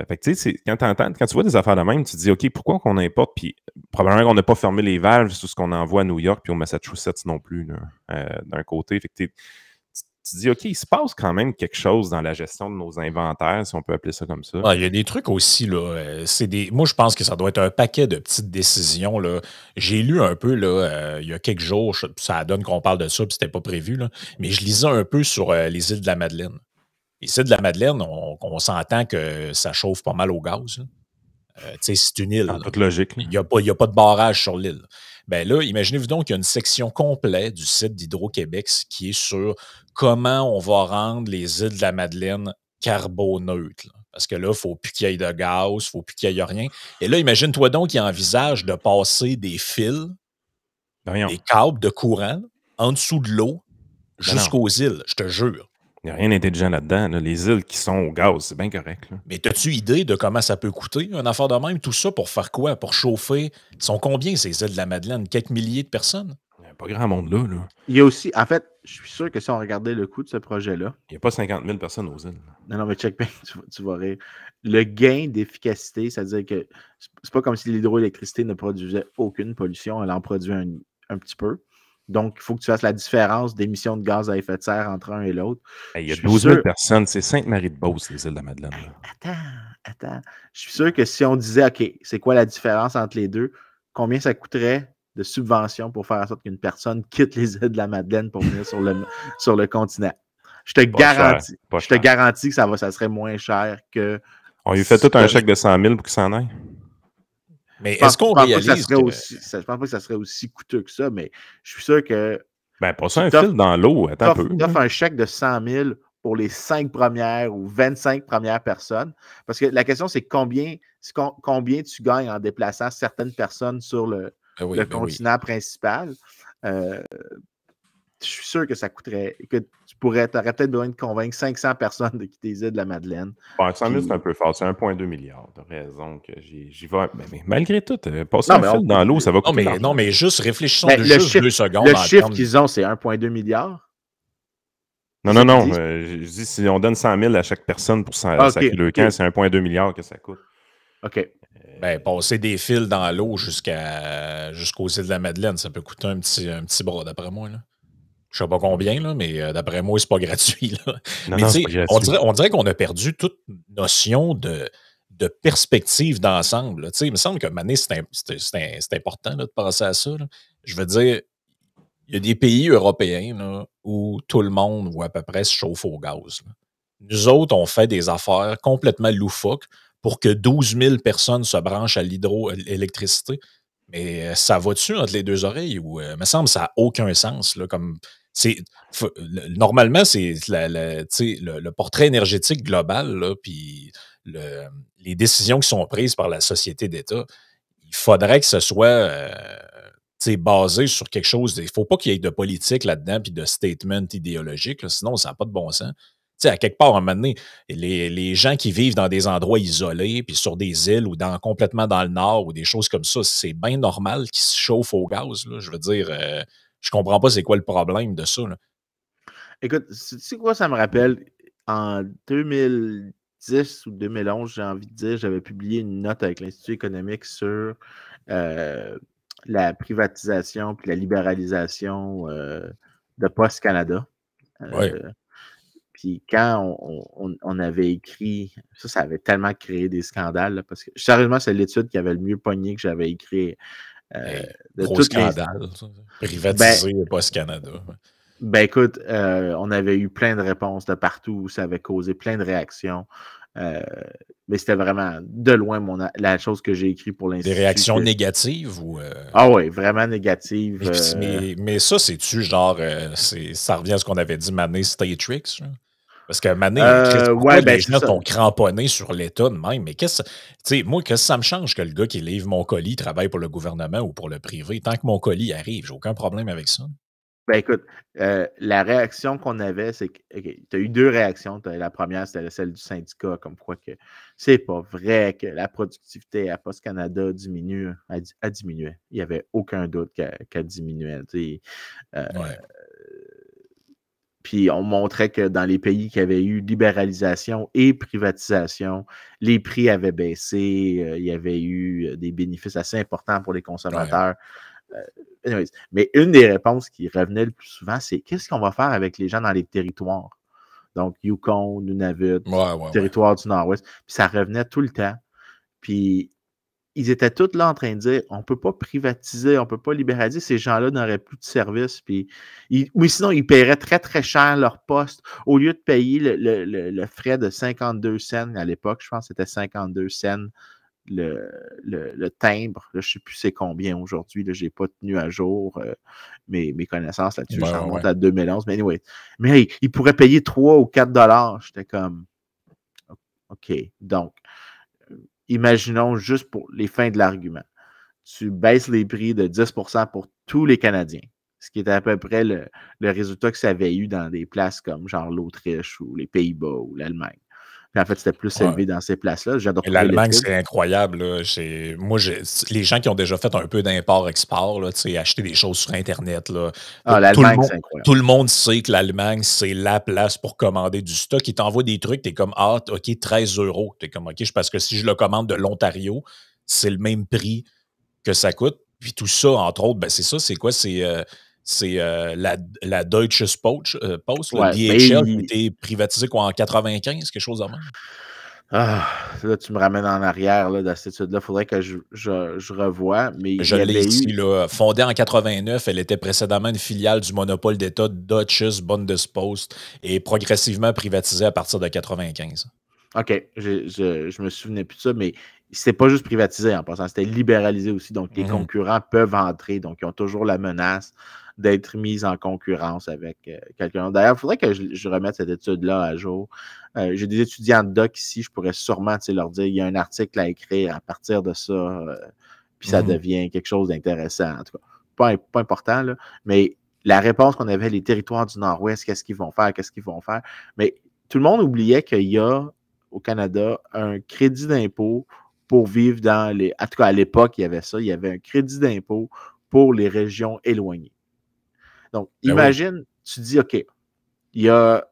Fait que, tu sais, quand tu vois des affaires de même, tu te dis, OK, pourquoi qu'on importe? Puis probablement qu'on n'a pas fermé les valves sur ce qu'on envoie à New York puis au Massachusetts non plus, d'un côté. Fait que tu dis, OK, il se passe quand même quelque chose dans la gestion de nos inventaires, si on peut appeler ça comme ça. Il y a des trucs aussi, là. Moi, je pense que ça doit être un paquet de petites décisions, là. J'ai lu un peu, là, il y a quelques jours, ça donne qu'on parle de ça, puis c'était pas prévu, là. Mais je lisais un peu sur les îles de la Madeleine. Les îles de la Madeleine, on s'entend que ça chauffe pas mal au gaz, là. C'est une île. En toute logique. Il n'y a pas de barrage sur l'île. Ben là, imaginez-vous donc qu'il y a une section complète du site d'Hydro-Québec qui est sur comment on va rendre les îles de la Madeleine carboneutres. Là. Parce que là, il ne faut plus qu'il y ait de gaz, il ne faut plus qu'il y ait rien. Et là, imagine-toi donc qu'il envisage de passer des fils, des câbles de courant en dessous de l'eau jusqu'aux îles, je te jure. Il n'y a rien d'intelligent là-dedans. Là. Les îles qui sont au gaz, c'est bien correct. Là. Mais as-tu idée de comment ça peut coûter, une affaire de même? Tout ça pour faire quoi? Pour chauffer? Ils sont combien, ces îles de la Madeleine? Quelques milliers de personnes? Il n'y a pas grand monde là. Il y a aussi, en fait, je suis sûr que si on regardait le coût de ce projet-là... Il n'y a pas 50 000 personnes aux îles. Non, mais check bien, tu vas rire. Le gain d'efficacité, c'est-à-dire que c'est pas comme si l'hydroélectricité ne produisait aucune pollution, elle en produit un petit peu. Donc, il faut que tu fasses la différence d'émissions de gaz à effet de serre entre un et l'autre. Il y a 12 000 personnes. C'est Sainte-Marie-de-Beauce, les îles de la Madeleine. Attends. Je suis sûr que si on disait, OK, c'est quoi la différence entre les deux, combien ça coûterait de subventions pour faire en sorte qu'une personne quitte les îles de la Madeleine pour venir sur le continent? Je te garantis que ça serait moins cher que... On lui fait tout un chèque de 100 000 pour qu'il s'en aille. Mais est-ce qu'on réalise je pense pas que ça serait aussi coûteux que ça, mais je suis sûr que... Ben, pas ça, un fil dans l'eau, attends un peu. Tu offres un chèque de 100 000 pour les 5 premières ou 25 premières personnes. Parce que la question, c'est combien tu gagnes en déplaçant certaines personnes sur le continent principal. Je suis sûr que ça coûterait, que tu aurais peut-être besoin de convaincre 500 personnes de quitter les îles de la Madeleine. Bon, 100 000, c'est un peu fort. C'est 1,2 milliard. Tu as raison que j'y vais. Mais malgré tout, passer un fil dans l'eau, ça va coûter. Non, mais juste réfléchissons juste 2 secondes. Le chiffre qu'ils ont, c'est 1,2 milliard. Non. Je dis, si on donne 100 000 à chaque personne pour sacrer le camp, c'est 1,2 milliard que ça coûte. OK. Passer des fils dans l'eau jusqu'aux îles de la Madeleine, ça peut coûter un petit bras, d'après moi. Là. Je ne sais pas combien, là, mais d'après moi, c'est pas gratuit. Là. Non, c'est pas gratuit. On dirait qu'on a perdu toute notion de perspective d'ensemble. Il me semble que Mané, c'est important là, de penser à ça. Là. Je veux dire, il y a des pays européens là, où tout le monde ou à peu près se chauffe au gaz. Là. Nous autres, on fait des affaires complètement loufoques pour que 12 000 personnes se branchent à l'hydroélectricité. Mais ça va-tu entre les deux oreilles? Ou, il me semble que ça n'a aucun sens. Là, normalement, c'est le portrait énergétique global, puis les décisions qui sont prises par la société d'État, il faudrait que ce soit basé sur quelque chose. Il ne faut pas qu'il y ait de politique là-dedans puis de statement idéologique, là, sinon ça n'a pas de bon sens. À quelque part, à un moment donné, les gens qui vivent dans des endroits isolés, puis sur des îles ou complètement dans le nord ou des choses comme ça, c'est bien normal qu'ils se chauffent au gaz. Là. Je veux dire, je comprends pas c'est quoi le problème de ça. Là. Écoute, tu sais quoi ça me rappelle? En 2010 ou 2011, j'ai envie de dire, j'avais publié une note avec l'Institut économique sur la privatisation puis la libéralisation de Post Canada. Puis quand on avait écrit, ça avait tellement créé des scandales, là, parce que sérieusement, c'est l'étude qui avait le mieux pogné que j'avais écrit. Gros scandale, privatiser Post Canada. Ben écoute, on avait eu plein de réponses de partout, ça avait causé plein de réactions. Mais c'était vraiment de loin la chose que j'ai écrite pour l'Institut. Des réactions négatives ou... Ah oui, vraiment négatives. Mais ça, c'est-tu genre... ça revient à ce qu'on avait dit Mané Statrix? Parce que Mané, les gens sont cramponnés sur l'État de même. Mais moi, qu'est-ce que ça me change que le gars qui livre mon colis travaille pour le gouvernement ou pour le privé? Tant que mon colis arrive, j'ai aucun problème avec ça. Ben écoute, la réaction qu'on avait, c'est que tu as eu 2 réactions. La première, c'était celle du syndicat, comme quoi que c'est pas vrai que la productivité à Post Canada diminue. Elle diminuait. Il n'y avait aucun doute qu'elle diminuait. Puis on montrait que dans les pays qui avaient eu libéralisation et privatisation, les prix avaient baissé, il y avait eu des bénéfices assez importants pour les consommateurs. anyways. Mais une des réponses qui revenait le plus souvent, c'est qu'est-ce qu'on va faire avec les gens dans les territoires? Donc, Yukon, Nunavut, territoire du Nord-Ouest. Puis ça revenait tout le temps. Puis ils étaient tous là en train de dire on ne peut pas privatiser, on ne peut pas libéraliser, ces gens-là n'auraient plus de services. Puis ou sinon, ils paieraient très, très cher leur poste. Au lieu de payer le frais de 52 cents à l'époque, je pense que c'était 52 cents le timbre. Là, je ne sais plus c'est combien aujourd'hui. Je n'ai pas tenu à jour mes connaissances là-dessus. Ça remonte à 2011. Mais anyway. Mais ils pourraient payer 3 ou 4 $. J'étais comme OK. Donc, imaginons juste pour les fins de l'argument. Tu baisses les prix de 10% pour tous les Canadiens, ce qui était à peu près le résultat que ça avait eu dans des places comme genre l'Autriche ou les Pays-Bas ou l'Allemagne. Puis en fait, c'était plus élevé dans ces places-là. L'Allemagne, c'est incroyable. Là. Moi, les gens qui ont déjà fait un peu d'import-export, acheter des choses sur Internet. Là, l'Allemagne, c'est incroyable. Tout le monde sait que l'Allemagne, c'est la place pour commander du stock. Ils t'envoient des trucs, t'es comme, OK, 13 €. T'es comme, OK, parce que si je le commande de l'Ontario, c'est le même prix que ça coûte. Puis tout ça, entre autres, c'est ça, c'est quoi? C'est la Deutsche Post, le DHL, qui a été privatisé en 95, quelque chose de même. Là, tu me ramènes en arrière là, dans cette étude-là. Il faudrait que je revoie. Mais je l'ai ici. Là, fondée en 89, elle était précédemment une filiale du monopole d'État Deutsches Bundespost et progressivement privatisée à partir de 95. OK. Je me souvenais plus de ça, mais c'était pas juste privatisé en passant, c'était libéralisé aussi. Donc, les concurrents peuvent entrer. Donc, ils ont toujours la menace d'être mis en concurrence avec quelqu'un d'autre. D'ailleurs, il faudrait que je remette cette étude-là à jour. J'ai des étudiants de doc ici, je pourrais sûrement leur dire il y a un article à écrire à partir de ça, puis ça devient quelque chose d'intéressant. En tout cas, pas important, là, mais la réponse qu'on avait, les territoires du Nord-Ouest, qu'est-ce qu'ils vont faire? Mais tout le monde oubliait qu'il y a au Canada un crédit d'impôt pour vivre dans les... En tout cas, à l'époque, il y avait ça. Il y avait un crédit d'impôt pour les régions éloignées. Donc, imagine, tu dis, OK, il y a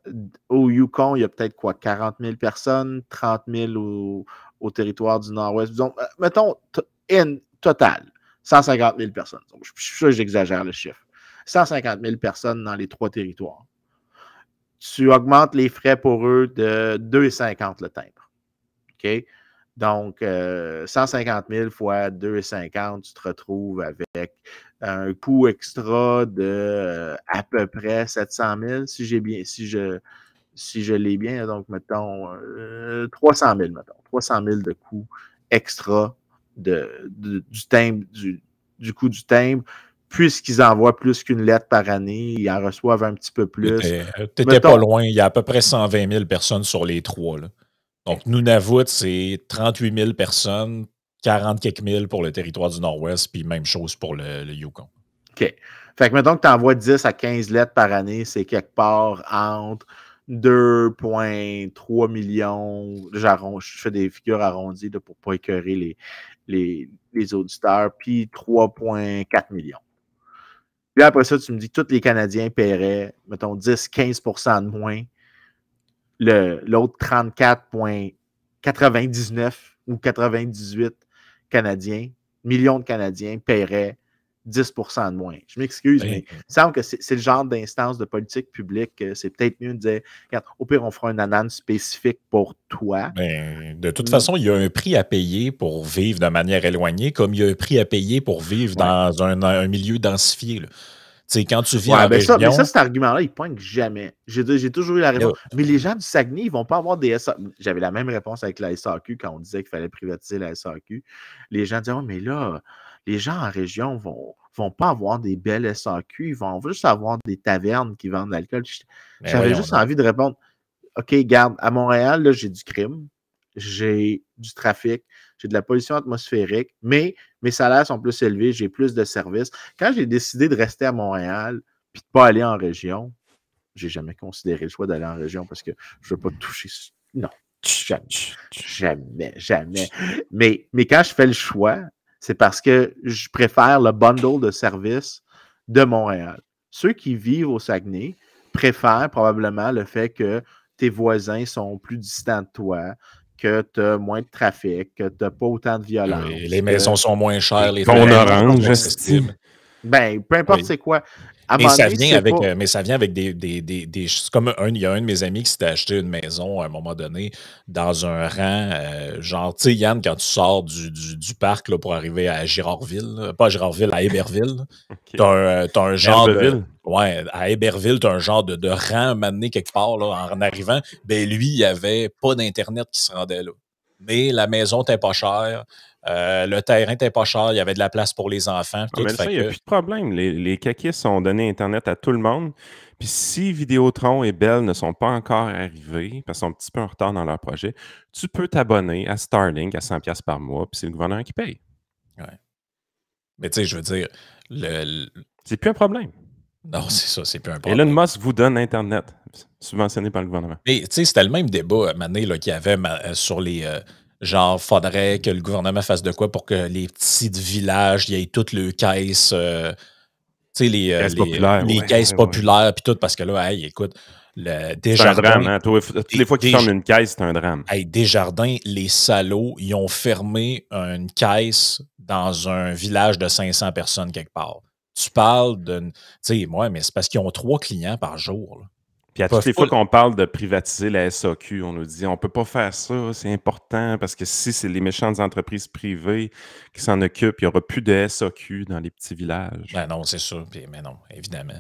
au Yukon, il y a peut-être 40 000 personnes, 30 000 au territoire du Nord-Ouest. Disons, mettons, total, 150 000 personnes. Donc, je suis sûr que j'exagère le chiffre. 150 000 personnes dans les 3 territoires. Tu augmentes les frais pour eux de 2,50 le timbre. OK? Donc, 150 000 fois 2,50, tu te retrouves avec un coût extra de à peu près 700 000, si je l'ai bien. Donc, mettons 300 000, mettons. 300 000 de coût extra du timbre, du coût du timbre. Puisqu'ils envoient plus qu'une lettre par année, ils en reçoivent un petit peu plus. T'étais pas loin. Il y a à peu près 120 000 personnes sur les 3, là. Donc, Nunavut, c'est 38 000 personnes, 40 quelques mille pour le territoire du Nord-Ouest, puis même chose pour le Yukon. OK. Fait que mettons que tu envoies 10 à 15 lettres par année, c'est quelque part entre 2,3 millions. Je fais des figures arrondies là, pour ne pas écœurer les auditeurs, puis 3,4 millions. Puis après ça, tu me dis que tous les Canadiens paieraient, mettons, 10-15% de moins. L'autre 34,99 ou 98 millions de Canadiens paieraient 10% de moins. Je m'excuse, mais il semble que c'est le genre d'instance de politique publique que c'est peut-être mieux de dire, regarde, au pire, on fera un anane spécifique pour toi. De toute façon, il y a un prix à payer pour vivre de manière éloignée, comme il y a un prix à payer pour vivre dans un milieu densifié, là. Quand tu vis en région... mais ça, cet argument-là, il ne pointe jamais. J'ai toujours eu la réponse. Mais les gens du Saguenay, ils ne vont pas avoir des SAQ. J'avais la même réponse avec la SAQ quand on disait qu'il fallait privatiser la SAQ. Les gens disaient, mais là, les gens en région vont pas avoir des belles SAQ, ils vont juste avoir des tavernes qui vendent de l'alcool. J'avais juste envie de répondre, OK, garde, à Montréal, là, j'ai du crime, j'ai du trafic, j'ai de la pollution atmosphérique, mais mes salaires sont plus élevés, j'ai plus de services. Quand j'ai décidé de rester à Montréal puis de ne pas aller en région, j'ai jamais considéré le choix d'aller en région parce que je ne veux pas toucher. Non, jamais. Mais quand je fais le choix, c'est parce que je préfère le bundle de services de Montréal. Ceux qui vivent au Saguenay préfèrent probablement le fait que tes voisins sont plus distants de toi, que tu as moins de trafic, que tu n'as pas autant de violence. Les maisons sont moins chères, les fonds orange, Ben, peu importe Oui. c'est quoi. À un Mais moment ça donné, vient c'est avec, pas... mais ça vient avec des c'est comme il y a un de mes amis qui s'était acheté une maison à un moment donné dans un rang, genre, tu sais, Yann, quand tu sors du parc là, pour arriver à Girardville, là, pas à Girardville, à Héberville, OK. t'as un genre de. Herbeville. Ouais, à Héberville, t'as un genre de rang mané quelque part là, en arrivant. Ben lui, il n'y avait pas d'Internet qui se rendait là. Mais la maison n'était pas chère, le terrain n'était pas cher, il y avait de la place pour les enfants, Ah, tout. mais Fait ça, il n'y a que. plus de problème. Les caquistes ont donné Internet à tout le monde. Puis si Vidéotron et Bell ne sont pas encore arrivés, parce qu'ils sont un petit peu en retard dans leur projet, tu peux t'abonner à Starlink à 100$ par mois, puis c'est le gouvernement qui paye. Ouais. Mais tu sais, je veux dire, C'est plus un problème. non, c'est ça, c'est plus un Elon problème. Musk vous donne Internet, subventionné par le gouvernement. Mais tu sais, c'était le même débat, Mané, qu'il y avait sur les. Genre, faudrait que le gouvernement fasse de quoi pour que les petits villages, il y ait toutes les caisses, tu sais, Caisse populaire, les ouais, caisses ouais. populaires, puis tout, parce que là, hey, écoute, C'est un drame, hein? Toutes les fois qu'ils ferment une caisse, c'est un drame. Hey, Desjardins, les salauds, ils ont fermé une caisse dans un village de 500 personnes quelque part. Tu parles de. Tu sais, moi, mais c'est parce qu'ils ont 3 clients par jour. Là. Puis à toutes les fois qu'on parle de privatiser la SAQ, on nous dit on peut pas faire ça, c'est important parce que si c'est les méchantes entreprises privées qui s'en occupent, il n'y aura plus de SAQ dans les petits villages. Ben non, c'est sûr. Mais non, évidemment.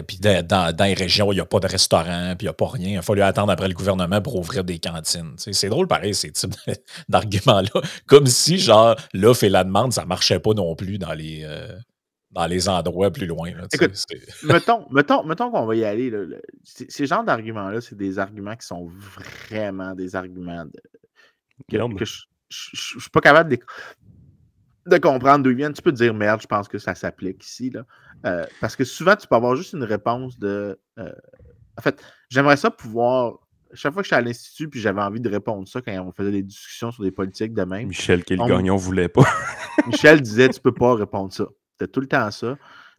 Puis dans les régions, il n'y a pas de restaurant, puis il n'y a pas rien. Il a fallu attendre après le gouvernement pour ouvrir des cantines. Tu sais, c'est drôle, pareil, ces types d'arguments-là. Comme si, genre, l'offre et la demande, ça ne marchait pas non plus dans les endroits plus loin. Là, Écoute, mettons qu'on va y aller. Là, ces genres d'arguments-là, c'est des arguments qui sont vraiment des arguments que je ne suis pas capable de comprendre d'où ils viennent. Tu peux te dire merde, je pense que ça s'applique ici. Là. Parce que souvent, tu peux avoir juste une réponse de. En fait, j'aimerais ça pouvoir. Chaque fois que j'étais à l'Institut, puis j'avais envie de répondre ça quand on faisait des discussions sur des politiques de même. Michel Gagnon voulait pas. Michel disait tu peux pas répondre ça. C'était tout le temps ça.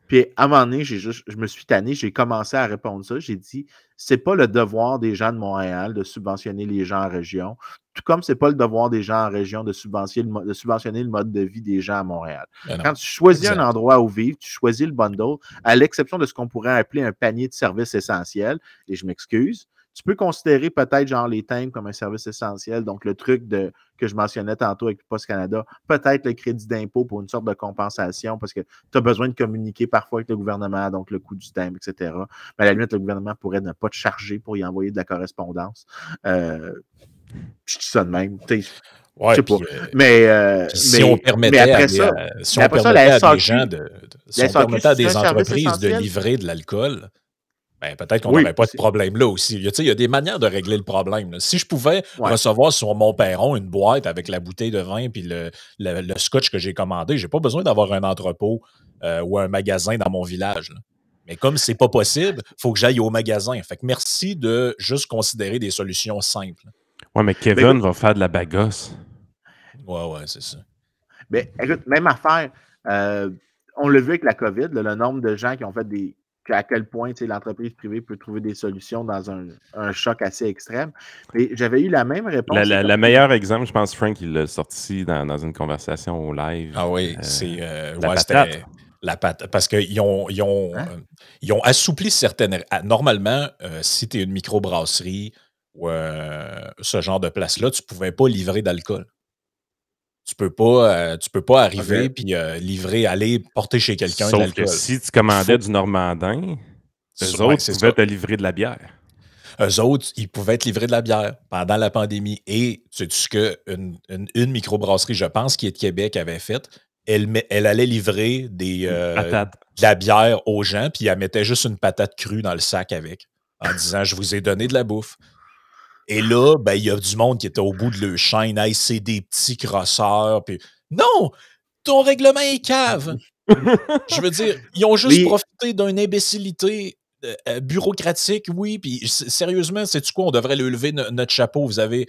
Puis à un moment donné, je me suis tanné, j'ai commencé à répondre ça. J'ai dit, c'est pas le devoir des gens de Montréal de subventionner les gens en région, tout comme c'est pas le devoir des gens en région de subventionner le mode de vie des gens à Montréal. Quand tu choisis un endroit où vivre, tu choisis le bundle, à l'exception de ce qu'on pourrait appeler un panier de services essentiels, et je m'excuse, tu peux considérer peut-être genre les timbres comme un service essentiel, donc le truc que je mentionnais tantôt avec Post Canada, peut-être le crédit d'impôt pour une sorte de compensation parce que tu as besoin de communiquer parfois avec le gouvernement, donc le coût du timbre, etc. Mais à la limite, le gouvernement pourrait ne pas te charger pour y envoyer de la correspondance. Je dis ça de même. Ouais, je sais pas. Mais si on permettait à des gens si on permettait à des entreprises de livrer de l'alcool, ben, peut-être qu'on n'aurait pas de problème là aussi. Il y a des manières de régler le problème. Là. Si je pouvais recevoir sur mon perron une boîte avec la bouteille de vin et le scotch que j'ai commandé, j'ai pas besoin d'avoir un entrepôt ou un magasin dans mon village. Là. Mais comme c'est pas possible, il faut que j'aille au magasin. Fait que merci de juste considérer des solutions simples. Ouais, mais Kevin va faire de la bagasse. Ouais, c'est ça. Mais écoute, même affaire. On l'a vu avec la COVID, le nombre de gens qui ont fait à quel point l'entreprise privée peut trouver des solutions dans un choc assez extrême. Mais j'avais eu la même réponse. Le meilleur exemple, je pense, Frank, il l'a sorti dans une conversation au live. Ah oui, c'est patate. La patate. Parce qu'ils ont assoupli certaines. Normalement, si tu es une microbrasserie ou ce genre de place-là, tu ne pouvais pas livrer d'alcool. Tu peux pas arriver puis aller porter chez quelqu'un de l'alcool. Sauf que si tu commandais du Normandin, eux autres pouvaient te livrer de la bière. Eux autres, ils pouvaient te livrer de la bière pendant la pandémie. Et sais-tu ce qu'une microbrasserie, je pense, qui est de Québec, avait fait? Elle allait livrer de la bière aux gens, puis elle mettait juste une patate crue dans le sac avec, en disant « Je vous ai donné de la bouffe ». Et là, ben, il y a du monde qui était au bout de leur chaîne. Hey, c'est des petits crosseurs. Puis non, ton règlement est cave. Je veux dire, ils ont juste profité d'une imbécilité bureaucratique, oui. Puis sérieusement, sais-tu quoi? On devrait lever notre chapeau. Vous avez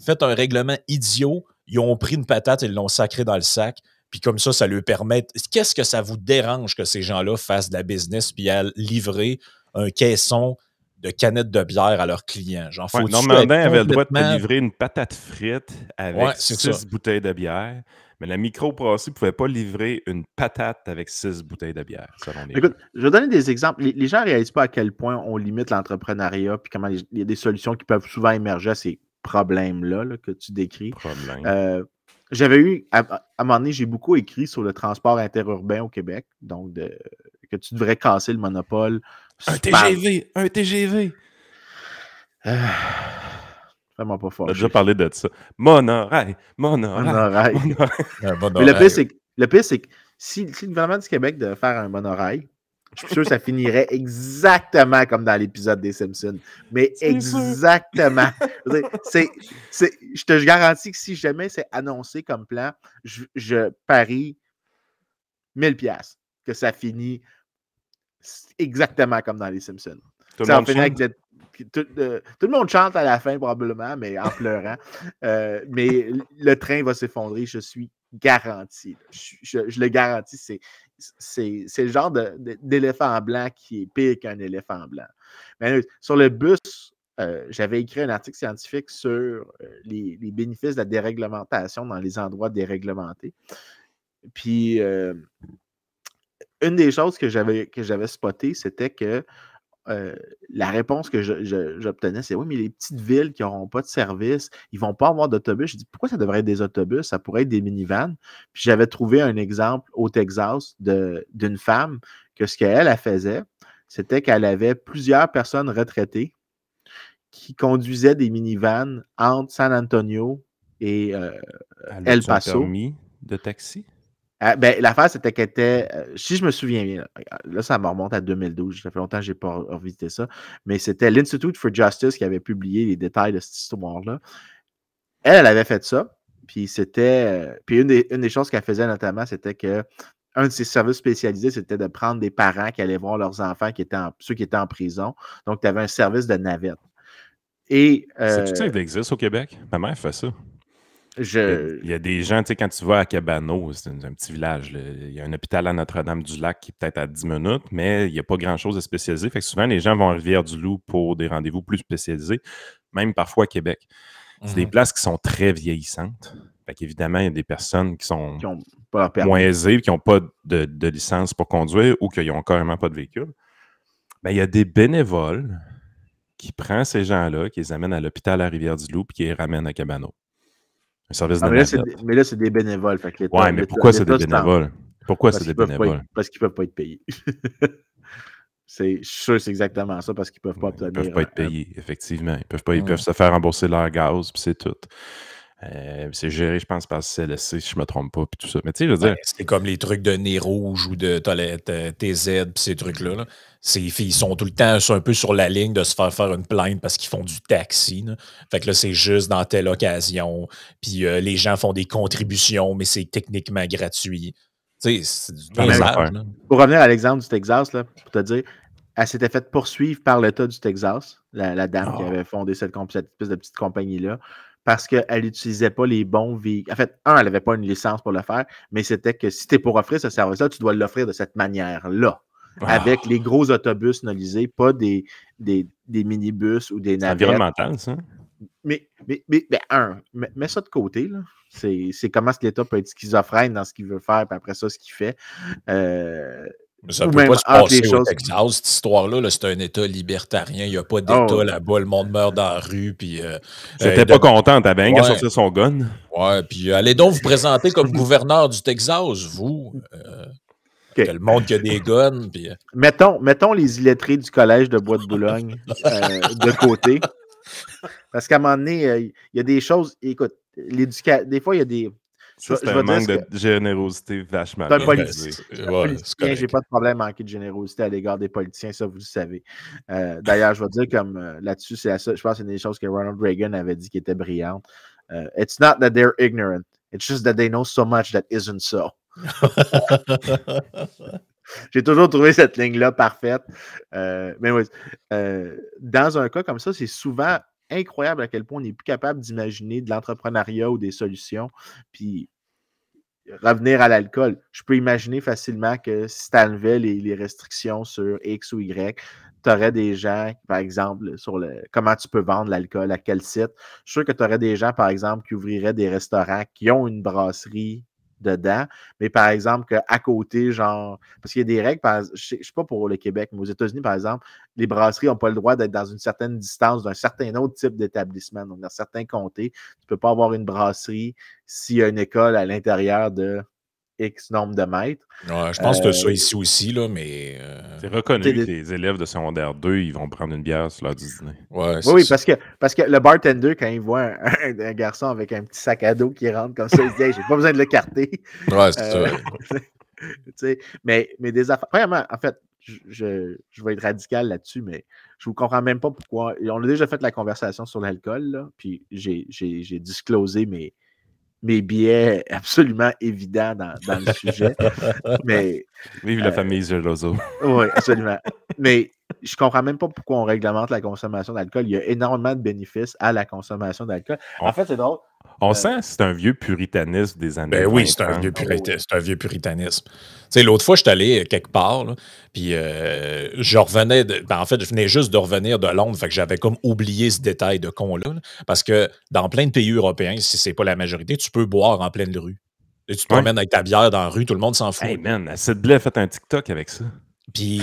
fait un règlement idiot. Ils ont pris une patate et l'ont sacré dans le sac. Puis comme ça leur permet... Qu'est-ce que ça vous dérange que ces gens-là fassent de la business puis à livrer un caisson de canettes de bière à leurs clients? Normandin avait le droit de te livrer une patate frite avec 6 bouteilles de bière. Mais la microbrasserie ne pouvait pas livrer une patate avec 6 bouteilles de bière, selon les Écoute, je vais donner des exemples. Les gens ne réalisent pas à quel point on limite l'entrepreneuriat, puis comment il y a des solutions qui peuvent souvent émerger à ces problèmes-là là, que tu décris. problèmes. J'avais eu, à un moment donné, j'ai beaucoup écrit sur le transport interurbain au Québec, donc que tu devrais casser le monopole. Un TGV! Un TGV! Vraiment pas fort. On a déjà parlé de ça. Monorail! Monorail! Mais le pire, c'est que si le gouvernement du Québec devait faire un monorail, je suis sûr que ça finirait exactement comme dans l'épisode des Simpsons. Mais exactement. Je te garantis que si jamais c'est annoncé comme plan, je parie 1000$ que ça finit exactement comme dans les Simpsons. Tout le monde chante à la fin, probablement, mais en pleurant. Mais le train va s'effondrer, je suis garanti. Je le garantis. C'est le genre d'éléphant blanc qui est pire qu'un éléphant blanc. Mais sur le bus, j'avais écrit un article scientifique sur les bénéfices de la déréglementation dans les endroits déréglementés. Puis, une des choses que j'avais spotées, c'était que la réponse que j'obtenais, c'est oui, mais les petites villes qui n'auront pas de service, ils ne vont pas avoir d'autobus. Je dis pourquoi ça devrait être des autobus? Ça pourrait être des minivans. Puis j'avais trouvé un exemple au Texas d'une femme que ce qu'elle faisait, c'était qu'elle avait plusieurs personnes retraitées qui conduisaient des minivans entre San Antonio et El Paso. Permis de taxi? L'affaire, c'était qu'elle était, si je me souviens bien, là, ça me remonte à 2012, ça fait longtemps que je n'ai pas revisité ça, mais c'était l'Institute for Justice qui avait publié les détails de cette histoire-là. Elle avait fait ça, puis puis une des choses qu'elle faisait notamment, c'était que un de ses services spécialisés, c'était de prendre des parents qui allaient voir leurs enfants, ceux qui étaient en prison. Donc, tu avais un service de navette. C'est tout ça qui existe au Québec? Ma mère fait ça. Il y a des gens, tu sais, quand tu vas à Cabano, c'est un petit village, il y a un hôpital à Notre-Dame-du-Lac qui est peut-être à 10 minutes, mais il n'y a pas grand-chose de spécialisé. Fait que souvent, les gens vont à Rivière-du-Loup pour des rendez-vous plus spécialisés, même parfois à Québec. C'est des places qui sont très vieillissantes. Fait qu'évidemment, il y a des personnes qui sont moins aisées, qui n'ont pas de licence pour conduire ou qui n'ont carrément pas de véhicule. Ben, il y a des bénévoles qui prennent ces gens-là, qui les amènent à l'hôpital à Rivière-du-Loup et qui les ramènent à Cabano. Un service de navette. Mais là, c'est des bénévoles. Oui, mais pourquoi c'est des bénévoles? Pourquoi c'est des bénévoles? Parce qu'ils ne peuvent pas être payés. Je suis sûr que c'est exactement ça, parce qu'ils ne peuvent pas obtenir. Ils ne peuvent pas être payés, effectivement. Ils peuvent se faire rembourser leur gaz, puis c'est tout. C'est géré, je pense, par le CLSC, si je ne me trompe pas, puis tout ça. Mais tu sais, je veux dire... C'est comme les trucs de Nez Rouge ou de TZ, puis ces trucs-là. Là. Ils sont tout le temps un peu sur la ligne de se faire une plainte parce qu'ils font du taxi. Là. Fait que là, c'est juste dans telle occasion. Puis les gens font des contributions, mais c'est techniquement gratuit. Tu sais, c'est du niaisage. Pour revenir à l'exemple du Texas, là, pour te dire, elle s'était faite poursuivre par l'État du Texas, la dame qui avait fondé cette espèce de petite compagnie-là, parce qu'elle n'utilisait pas les bons véhicules. En fait, elle n'avait pas une licence pour le faire, mais c'était que si tu es pour offrir ce service-là, tu dois l'offrir de cette manière-là. Avec les gros autobus nolisés, pas des minibus ou des navettes. C'est environnemental, ça. Mais mets ça de côté, là. C'est comment l'État peut être schizophrène dans ce qu'il veut faire, puis après ça, ce qu'il fait. Ça ne peut pas se passer au Texas, cette histoire-là. -là, c'est un État libertarien. Il n'y a pas d'État là-bas. Le monde meurt dans la rue. C'était pas content. T'avais rien qu'à sortir son gun. Ouais, puis allez donc vous présenter comme gouverneur du Texas, vous. Que le monde qui a des guns. Puis... Mettons les illettrés du collège de Bois-de-Boulogne de côté. Parce qu'à un moment donné, il y a des choses... Écoute, des fois, il y a des... C'est un manque de générosité vachement. C'est un politicien. J'ai pas de problème à manquer de générosité à l'égard des politiciens, ça vous le savez. D'ailleurs, je vais dire comme là-dessus, je pense que c'est des choses que Ronald Reagan avait dit qui étaient brillantes. It's not that they're ignorant, it's just that they know so much that isn't so. J'ai toujours trouvé cette ligne-là parfaite. Mais oui, dans un cas comme ça, c'est souvent incroyable à quel point on n'est plus capable d'imaginer de l'entrepreneuriat ou des solutions. Puis revenir à l'alcool, je peux imaginer facilement que si tu enlevais les restrictions sur X ou Y, tu aurais des gens, par exemple, sur comment tu peux vendre l'alcool, à quel site. Je suis sûr que tu aurais des gens, par exemple, qui ouvriraient des restaurants qui ont une brasserie dedans, mais par exemple qu'à côté, genre, parce qu'il y a des règles, je ne sais pas pour le Québec, mais aux États-Unis, par exemple, les brasseries n'ont pas le droit d'être dans une certaine distance d'un certain autre type d'établissement. Donc, dans certains comtés, tu ne peux pas avoir une brasserie s'il y a une école à l'intérieur de X nombre de mètres. Ouais, je pense que c'est ça ici aussi, là, mais... C'est reconnu que les élèves de secondaire 2, ils vont prendre une bière sur l'heure du dîner. Ouais, oui, parce que le bartender, quand il voit un garçon avec un petit sac à dos qui rentre comme ça, il se dit hey, « j'ai pas besoin de le carter. » Ouais, c'est ça. Mais des affaires... Premièrement, en fait, je vais être radical là-dessus, mais je ne comprends même pas pourquoi. On a déjà fait la conversation sur l'alcool, là, puis j'ai disclosé mes biais absolument évidents dans le sujet. Mais, Vive la famille Geloso. oui, absolument. Mais je comprends même pas pourquoi on réglemente la consommation d'alcool. Il y a énormément de bénéfices à la consommation d'alcool. En fait, c'est drôle. On sent que c'est un vieux puritanisme des années 20. Oui, c'est un vieux puritanisme. Tu sais, l'autre fois, je suis allé quelque part, là, puis je revenais en fait, je venais juste de revenir de Londres, fait que j'avais comme oublié ce détail de con-là, là, parce que dans plein de pays européens, si c'est pas la majorité, tu peux boire en pleine rue. Et tu te promènes avec ta bière dans la rue, tout le monde s'en fout. Hey man, Acid Blais a fait un TikTok avec ça. Puis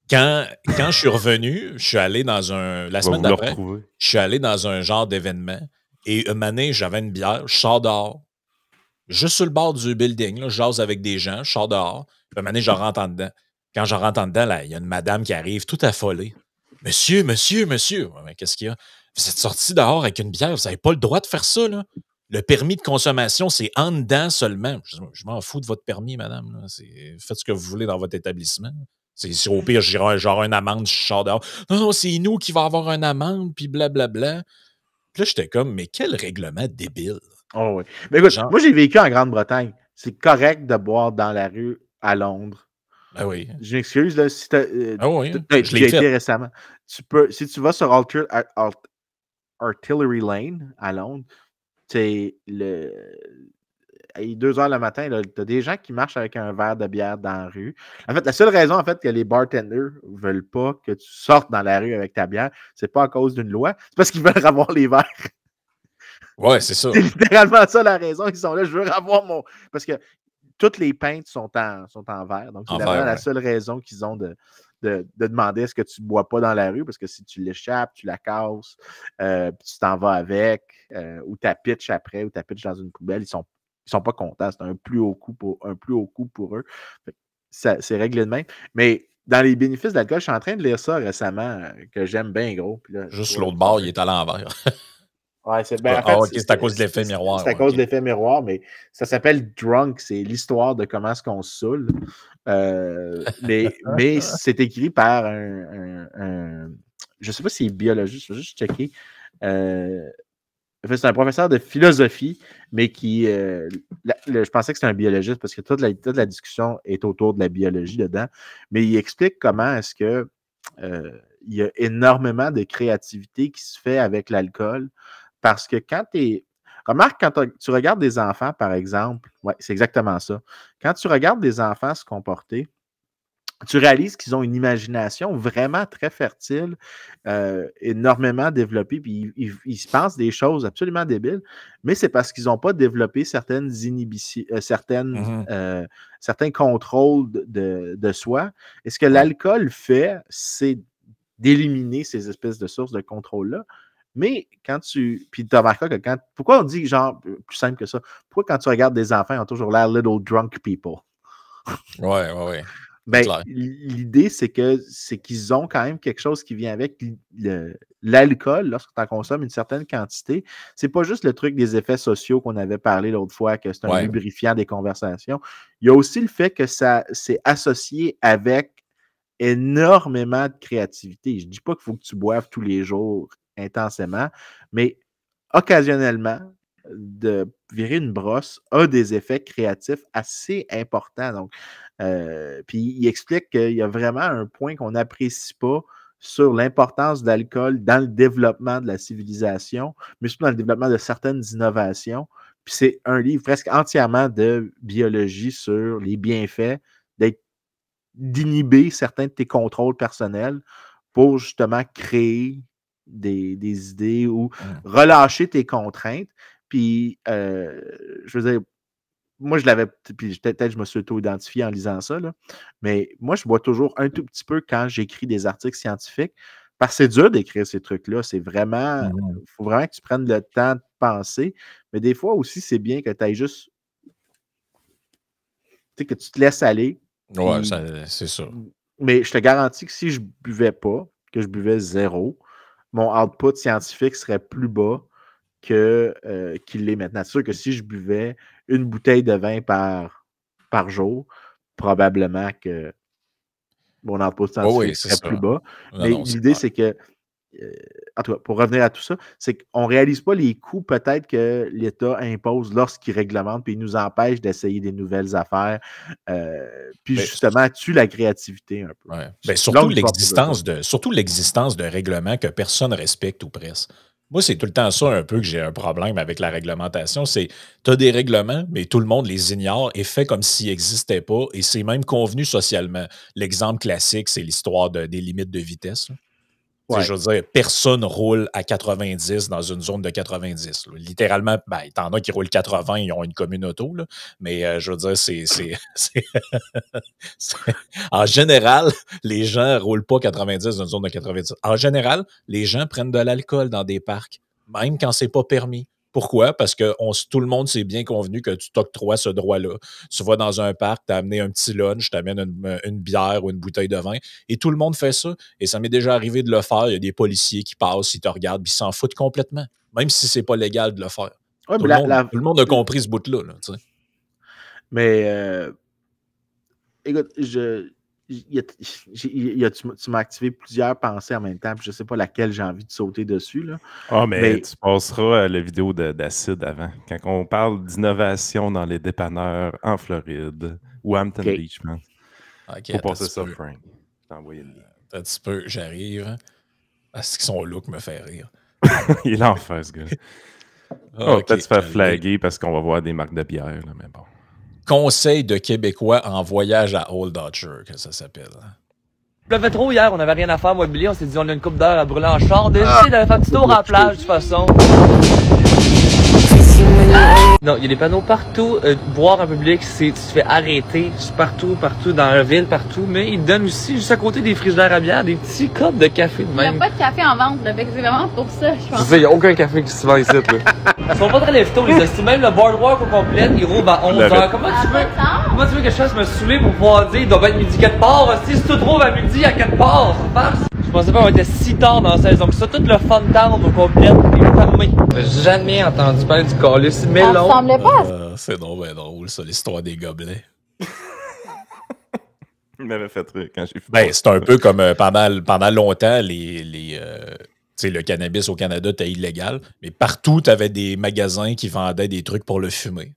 quand je suis revenu, je suis allé dans la semaine d'après, je suis allé dans un genre d'événement, et une année, j'avais une bière, je sors dehors. Juste sur le bord du building, là, je jase avec des gens, je sors dehors. Puis, une année, je rentre en dedans. Quand je rentre en dedans, là, il y a une madame qui arrive, tout affolée. Monsieur. Ouais, mais qu'est-ce qu'il y a? Vous êtes sorti dehors avec une bière, vous n'avez pas le droit de faire ça, là. Le permis de consommation, c'est en dedans seulement. Je m'en fous de votre permis, madame. Là. Faites ce que vous voulez dans votre établissement. Si au pire, j'irai genre une amende, je sors dehors. Non, c'est nous qui va avoir une amende, puis blablabla. Puis là, j'étais comme, mais quel règlement débile. Oh oui. Mais écoute, moi, j'ai vécu en Grande-Bretagne. C'est correct de boire dans la rue à Londres. Ben oui. Je m'excuse, là, si tu as je l'ai été récemment. Si tu vas sur Artillery Lane à Londres, c'est à 2 heures le matin, tu as des gens qui marchent avec un verre de bière dans la rue. En fait, la seule raison en fait, que les bartenders ne veulent pas que tu sortes dans la rue avec ta bière, c'est pas à cause d'une loi, c'est parce qu'ils veulent avoir les verres. Ouais, c'est ça. C'est littéralement ça la raison. Ils sont là, je veux avoir mon. Parce que toutes les pintes sont en verre. Donc, c'est vraiment la seule raison qu'ils ont de demander est-ce que tu ne bois pas dans la rue, parce que si tu l'échappes, tu la casses, puis tu t'en vas avec, ou tu pitches après, ou tu pitches dans une poubelle, ils sont pas contents. C'est un plus haut coût pour eux. C'est réglé de même. Mais dans les bénéfices de l'alcool, je suis en train de lire ça récemment, que j'aime bien gros. Puis là, juste l'autre bord, il est à l'envers. Ouais, c'est à cause de l'effet miroir. C'est à cause de l'effet miroir, mais ça s'appelle Drunk. C'est l'histoire de comment est-ce qu'on se saoule. Mais c'est écrit par un je ne sais pas s'il est biologiste, je vais juste checker. C'est un professeur de philosophie, mais qui... je pensais que c'était un biologiste parce que toute la discussion est autour de la biologie dedans. Mais il explique comment est-ce que il y a énormément de créativité qui se fait avec l'alcool. Parce que quand tu es... Remarque, quand tu regardes des enfants, par exemple, ouais, c'est exactement ça. Quand tu regardes des enfants se comporter, tu réalises qu'ils ont une imagination vraiment très fertile, énormément développée, puis ils se pensent des choses absolument débiles, mais c'est parce qu'ils n'ont pas développé certaines inhibitions, certains contrôles de soi. Et ce que l'alcool fait, c'est d'éliminer ces espèces de sources de contrôle-là. Mais quand tu... Puis tu as remarqué que pourquoi on dit genre, plus simple que ça, pourquoi quand tu regardes des enfants, ils ont toujours l'air little drunk people? Ouais. Ben, l'idée, c'est qu'ils ont quand même quelque chose qui vient avec l'alcool lorsque tu en consommes une certaine quantité. C'est pas juste le truc des effets sociaux qu'on avait parlé l'autre fois, que c'est un lubrifiant des conversations. Il y a aussi le fait que ça c'est associé avec énormément de créativité. Je ne dis pas qu'il faut que tu boives tous les jours intensément, mais occasionnellement, de virer une brosse a des effets créatifs assez importants. Donc, puis il explique qu'il y a vraiment un point qu'on n'apprécie pas sur l'importance de l'alcool dans le développement de la civilisation, mais surtout dans le développement de certaines innovations. Puis c'est un livre presque entièrement de biologie sur les bienfaits d'inhiber certains de tes contrôles personnels pour justement créer des idées ou relâcher tes contraintes. Puis, je veux dire, moi, je l'avais, puis peut-être je me suis auto-identifié en lisant ça, là, mais moi, je bois toujours un tout petit peu quand j'écris des articles scientifiques, parce que c'est dur d'écrire ces trucs-là. C'est vraiment, il faut vraiment que tu prennes le temps de penser, mais des fois aussi, c'est bien que tu ailles juste, tu sais, que tu te laisses aller. Ouais, Puis, c'est ça. mais je te garantis que si je buvais pas, que je buvais zéro, mon output scientifique serait plus bas qu'il l'est maintenant. C'est sûr que si je buvais une bouteille de vin par jour, probablement que mon output Oh, oui, scientifique c'est serait ça. plus bas. Non, Mais non, c'est l'idée, clair. c'est que, en tout cas, pour revenir à tout ça, c'est qu'on ne réalise pas les coûts peut-être que l'État impose lorsqu'il réglemente, puis il nous empêche d'essayer des nouvelles affaires, puis Mais, justement tue la créativité un peu. ouais. Ben, Longue histoire pour dire ça. surtout l'existence de règlements que personne respecte ou presque. Moi, c'est tout le temps ça un peu que j'ai un problème avec la réglementation. C'est tu as des règlements, mais tout le monde les ignore et fait comme s'ils n'existaient pas. Et c'est même convenu socialement. L'exemple classique, c'est l'histoire des limites de vitesse, là. Tu sais, Ouais. je veux dire, personne roule à 90 dans une zone de 90. Là. Littéralement, ben, t'en as qui roulent 80, ils ont une commune auto, là. Mais je veux dire, en général, les gens ne roulent pas 90 dans une zone de 90. En général, les gens prennent de l'alcool dans des parcs, même quand c'est pas permis. Pourquoi? Parce que tout le monde s'est bien convenu que tu t'octroies ce droit-là. Tu vas dans un parc, tu as amené un petit lunch, tu amènes une bière ou une bouteille de vin, et tout le monde fait ça. Et ça m'est déjà arrivé de le faire. Il y a des policiers qui passent, ils te regardent, puis ils s'en foutent complètement, même si c'est pas légal de le faire. Ouais, Tout mais le monde a compris ce bout-là. Là, tu sais. Mais écoute, tu m'as activé plusieurs pensées en même temps, puis je ne sais pas laquelle j'ai envie de sauter dessus. Là. Ah, mais tu passeras la vidéo d'Acide avant. Quand on parle d'innovation dans les dépanneurs en Floride ou Hampton Beach, man. Okay, faut passer ça, Frank. Je t'ai envoyé le lien. Un petit peu, j'arrive. Parce que son look me fait rire. Il est l'enfer, ce gars. Peut-être se faire flaguer parce qu'on va voir des marques de bière, là, mais bon. Conseil de Québécois en voyage à Old Dodger, que ça s'appelle. Il pleuvait trop hier, on avait rien à faire, moi et Billy, on s'est dit on a une coupe d'heure à brûler en char. Déjà, d'aller faire un petit tour à la plage, de toute façon. Non, il y a des panneaux partout. Boire en public, tu te fais arrêter partout dans la ville, partout. Mais ils donnent aussi, juste à côté des frigidaires à bière, des petits copes de café de Il n'y a même. pas de café en vente, là, fait que c'est vraiment pour ça, je pense. C'est ça, il n'y a aucun café qui se vend ici, là. Ils sont pas très lève-tôt, les estis. Même le boardwalk au complet, il roule à 11h. Comment tu veux que je fasse me saouler pour pouvoir dire, il doit être midi quelque part, si tu trouves à midi à quelque part, ça passe. Je pensais pas qu'on était si tard dans la saison que ça. Tout le fun town au complet est fermé. J'ai jamais entendu parler du calice melon. Ça ressemblait pas à C'est donc bien drôle, ça, l'histoire des gobelets. Il m'avait fait rire quand j'ai fait. Ben, c'est un peu comme pendant longtemps, le cannabis au Canada était illégal, mais partout, tu avais des magasins qui vendaient des trucs pour le fumer.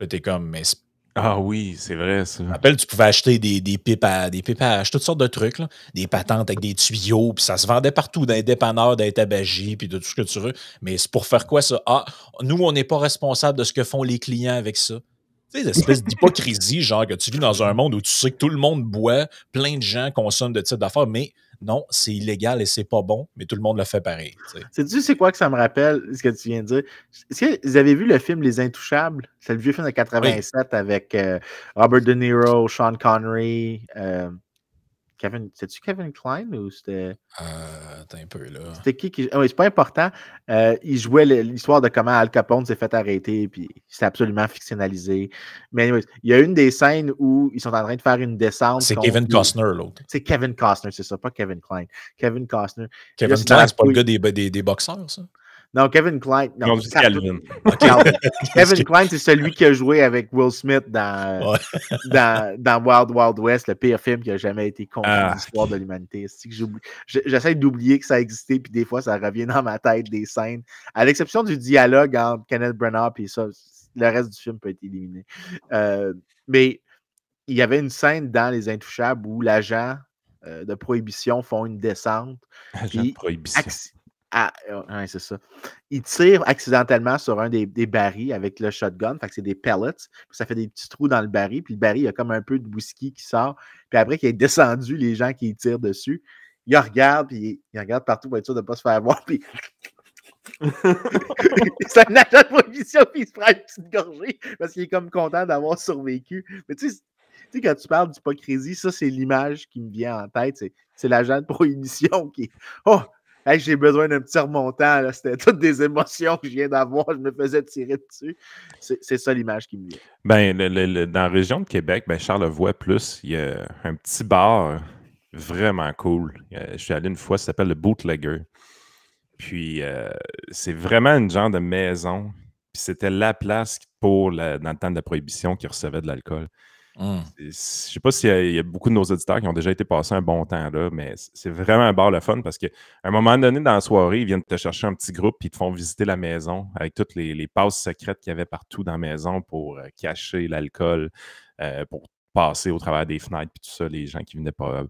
Là, t'es comme, mais Ah oui, c'est vrai, ça. je me rappelle, tu pouvais acheter des pipes à toutes sortes de trucs, là, des patentes avec des tuyaux, puis ça se vendait partout, dans les dépanneurs, dans les tabagies, puis de tout ce que tu veux. Mais c'est pour faire quoi, ça? Ah, nous, on n'est pas responsable de ce que font les clients avec ça. Tu sais, l'espèce d'hypocrisie, genre que tu vis dans un monde où tu sais que tout le monde boit, plein de gens consomment de types d'affaires, mais non, c'est illégal et c'est pas bon, mais tout le monde le fait pareil. Sais-tu c'est quoi que ça me rappelle, ce que tu viens de dire? Est-ce que vous avez vu le film Les Intouchables? C'est le vieux film de 87 oui. Avec Robert De Niro, Sean Connery, c'était-tu Kevin Kline ou c'était... Attends un peu, là. C'était qui... Oui, c'est pas important. Il jouait l'histoire de comment Al Capone s'est fait arrêter, puis c'était absolument fictionnalisé. Mais anyways, il y a une des scènes où ils sont en train de faire une descente. C'est Kevin Costner, l'autre. C'est Kevin Costner, c'est ça, pas Kevin Kline. Kevin Costner. Kevin Kline, c'est pas le gars des boxeurs, ça? Non, Kevin Kline. Non, c'est Calvin. Kevin Kline, c'est celui qui a joué avec Will Smith dans Wild Wild West, le pire film qui a jamais été connu de l'histoire de l'humanité. J'essaie d'oublier que ça existait, puis des fois, ça revient dans ma tête des scènes. À l'exception du dialogue entre Kenneth Branagh et ça, le reste du film peut être éliminé. Mais il y avait une scène dans Les Intouchables où l'agent de prohibition font une descente. Agent de prohibition. Ouais, c'est ça. Il tire accidentellement sur un des barils avec le shotgun. Fait que c'est des pellets. Ça fait des petits trous dans le baril. Puis le baril, il y a comme un peu de whisky qui sort. Puis après qu'il est descendu, les gens qui tirent dessus, il regarde, puis il regarde partout pour être sûr de ne pas se faire voir. Puis C'est un agent de prohibition qui se prend une petite gorgée parce qu'il est comme content d'avoir survécu. Mais tu sais, quand tu parles d'hypocrisie, ça, c'est l'image qui me vient en tête. C'est l'agent de prohibition qui est oh, hey, j'ai besoin d'un petit remontant. Là. C'était toutes des émotions que je viens d'avoir. Je me faisais tirer dessus. C'est ça l'image qui me vient. Ben, dans la région de Québec, ben, Charlevoix plus, il y a un petit bar vraiment cool. Je suis allé une fois, ça s'appelle le Bootlegger. Puis, c'est vraiment une genre de maison. Puis, c'était la place pour, dans le temps de la prohibition, qui recevait de l'alcool. Je ne sais pas s'il y a beaucoup de nos auditeurs qui ont déjà été passés un bon temps là, mais c'est vraiment un bar le fun parce qu'à un moment donné, dans la soirée, ils viennent te chercher un petit groupe et ils te font visiter la maison avec toutes les passes secrètes qu'il y avait partout dans la maison pour cacher l'alcool, pour passer au travers des fenêtres et tout ça, les gens qui venaient pas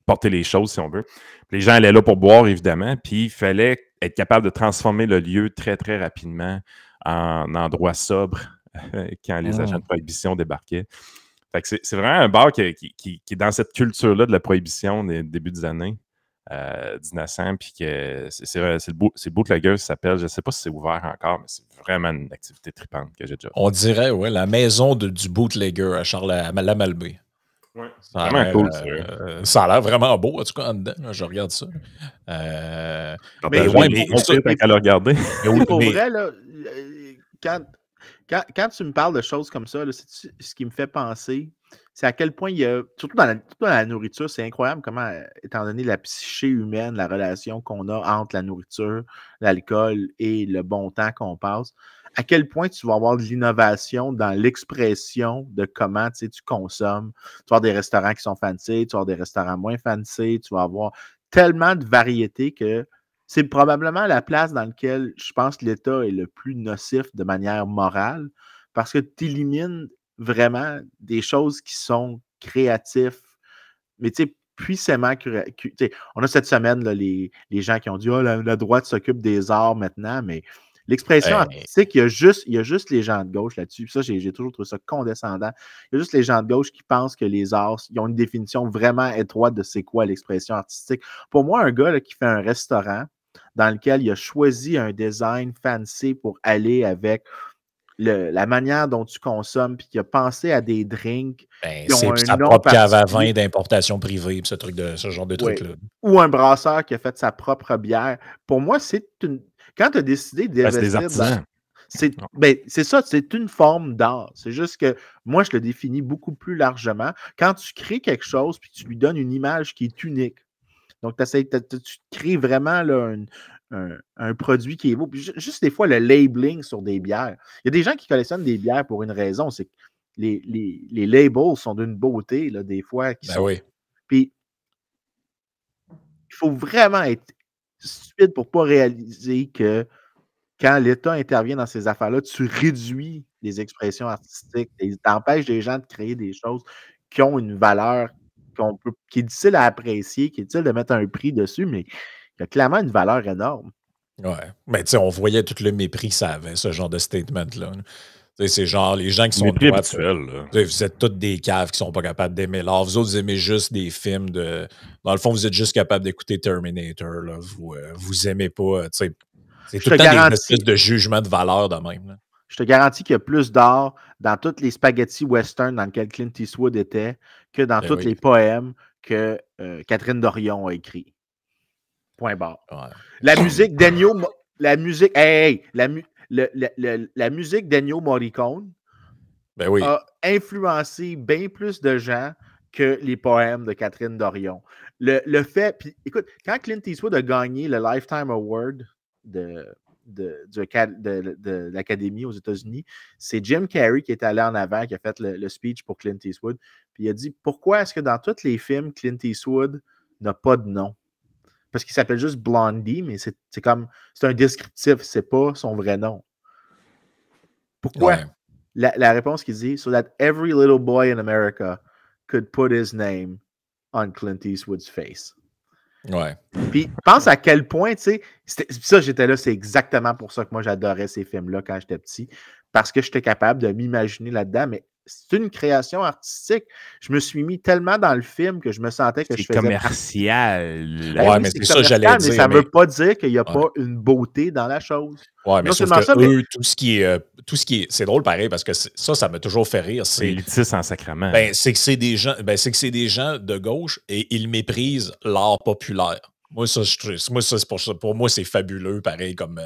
porter les choses, si on veut. Puis les gens allaient là pour boire, évidemment, puis il fallait être capable de transformer le lieu très, très rapidement en endroit sobre quand les agents de prohibition débarquaient. Fait que c'est vraiment un bar qui est dans cette culture-là de la prohibition des débuts des années 1900, puis que c'est le Bootlegger, ça s'appelle. Je ne sais pas si c'est ouvert encore, mais c'est vraiment une activité tripante que j'ai déjà. On dirait, ouais, la maison du Bootlegger à la Malbaie. Ouais, c'est vraiment cool. Ça a l'air vraiment beau, en tout cas, en dedans. Là, je regarde ça. Mais qu'à le regarder. Pour vrai, là, quand tu me parles de choses comme ça, là, ce qui me fait penser, c'est à quel point il y a, surtout dans la nourriture, c'est incroyable comment, étant donné la psyché humaine, la relation qu'on a entre la nourriture, l'alcool et le bon temps qu'on passe, à quel point tu vas avoir de l'innovation dans l'expression de comment tu consommes. Tu vas avoir des restaurants qui sont fancy, tu vas avoir des restaurants moins fancy, tu vas avoir tellement de variétés que c'est probablement la place dans laquelle je pense que l'État est le plus nocif de manière morale parce que tu élimines vraiment des choses qui sont créatives, mais tu sais, puissamment on a cette semaine là, les gens qui ont dit « Oh, la droite s'occupe des arts maintenant », mais l'expression artistique, il y a juste les gens de gauche là-dessus. Ça, j'ai toujours trouvé ça condescendant. Il y a juste les gens de gauche qui pensent que les arts, ils ont une définition vraiment étroite de c'est quoi l'expression artistique. Pour moi, un gars là, qui fait un restaurant dans lequel il a choisi un design fancy pour aller avec la manière dont tu consommes, puis qui a pensé à des drinks. C'est sa propre cave à vin d'importation privée, ce genre de truc-là. Ou un brasseur qui a fait sa propre bière. Pour moi, c'est une. Quand tu as décidé d'investir c'est ça, c'est une forme d'art. C'est juste que moi, je le définis beaucoup plus largement. Quand tu crées quelque chose puis tu lui donnes une image qui est unique. Donc, tu crées vraiment là, un produit qui est beau. Puis juste des fois, le labeling sur des bières. Il y a des gens qui collectionnent des bières pour une raison. C'est que les labels sont d'une beauté, là, des fois. Oui. Puis, il faut vraiment être stupide pour ne pas réaliser que quand l'État intervient dans ces affaires-là, tu réduis les expressions artistiques, tu empêches les gens de créer des choses qui ont une valeur qui est difficile à apprécier, qui est difficile de mettre un prix dessus, mais qui a clairement une valeur énorme. Ouais. Mais tu sais, on voyait tout le mépris que ça avait, ce genre de statement-là. C'est genre les gens qui sont de droite. Vous êtes tous des caves qui sont pas capables d'aimer l'art. Vous autres, vous aimez juste des films de. Dans le fond, vous êtes juste capables d'écouter Terminator. Là. Vous aimez pas. C'est tout le temps des espèces de jugement de valeur de même. Là. Je te garantis qu'il y a plus d'art dans tous les spaghettis western dans lesquels Clint Eastwood était que dans tous les poèmes que Catherine Dorion a écrits. Point barre. Ouais. La musique d'Ennio... La musique... La musique d'Ennio Morricone a influencé bien plus de gens que les poèmes de Catherine Dorion. Le fait... Puis, écoute, quand Clint Eastwood a gagné le Lifetime Award de l'Académie aux États-Unis, c'est Jim Carrey qui est allé en avant, qui a fait le speech pour Clint Eastwood. Puis il a dit, pourquoi est-ce que dans tous les films, Clint Eastwood n'a pas de nom? Parce qu'il s'appelle juste Blondie, mais c'est un descriptif, c'est pas son vrai nom. Pourquoi? Ouais. La réponse qu'il dit, so that every little boy in America could put his name on Clint Eastwood's face. Ouais. Puis pense à quel point, tu sais, ça, j'étais là, c'est exactement pour ça que moi j'adorais ces films-là quand j'étais petit, parce que j'étais capable de m'imaginer là-dedans, mais c'est une création artistique. Je me suis mis tellement dans le film que je me sentais que je faisais... commercial. Ouais, mais c'est ça, j'allais dire. Mais ça ne veut pas dire qu'il n'y a pas une beauté dans la chose. Ouais, mais sauf que eux, tout ce qui est... C'est drôle pareil, parce que ça m'a toujours fait rire. C'est élitiste en sacrement. C'est que c'est des gens de gauche et ils méprisent l'art populaire. Moi, pour moi, c'est fabuleux, pareil, comme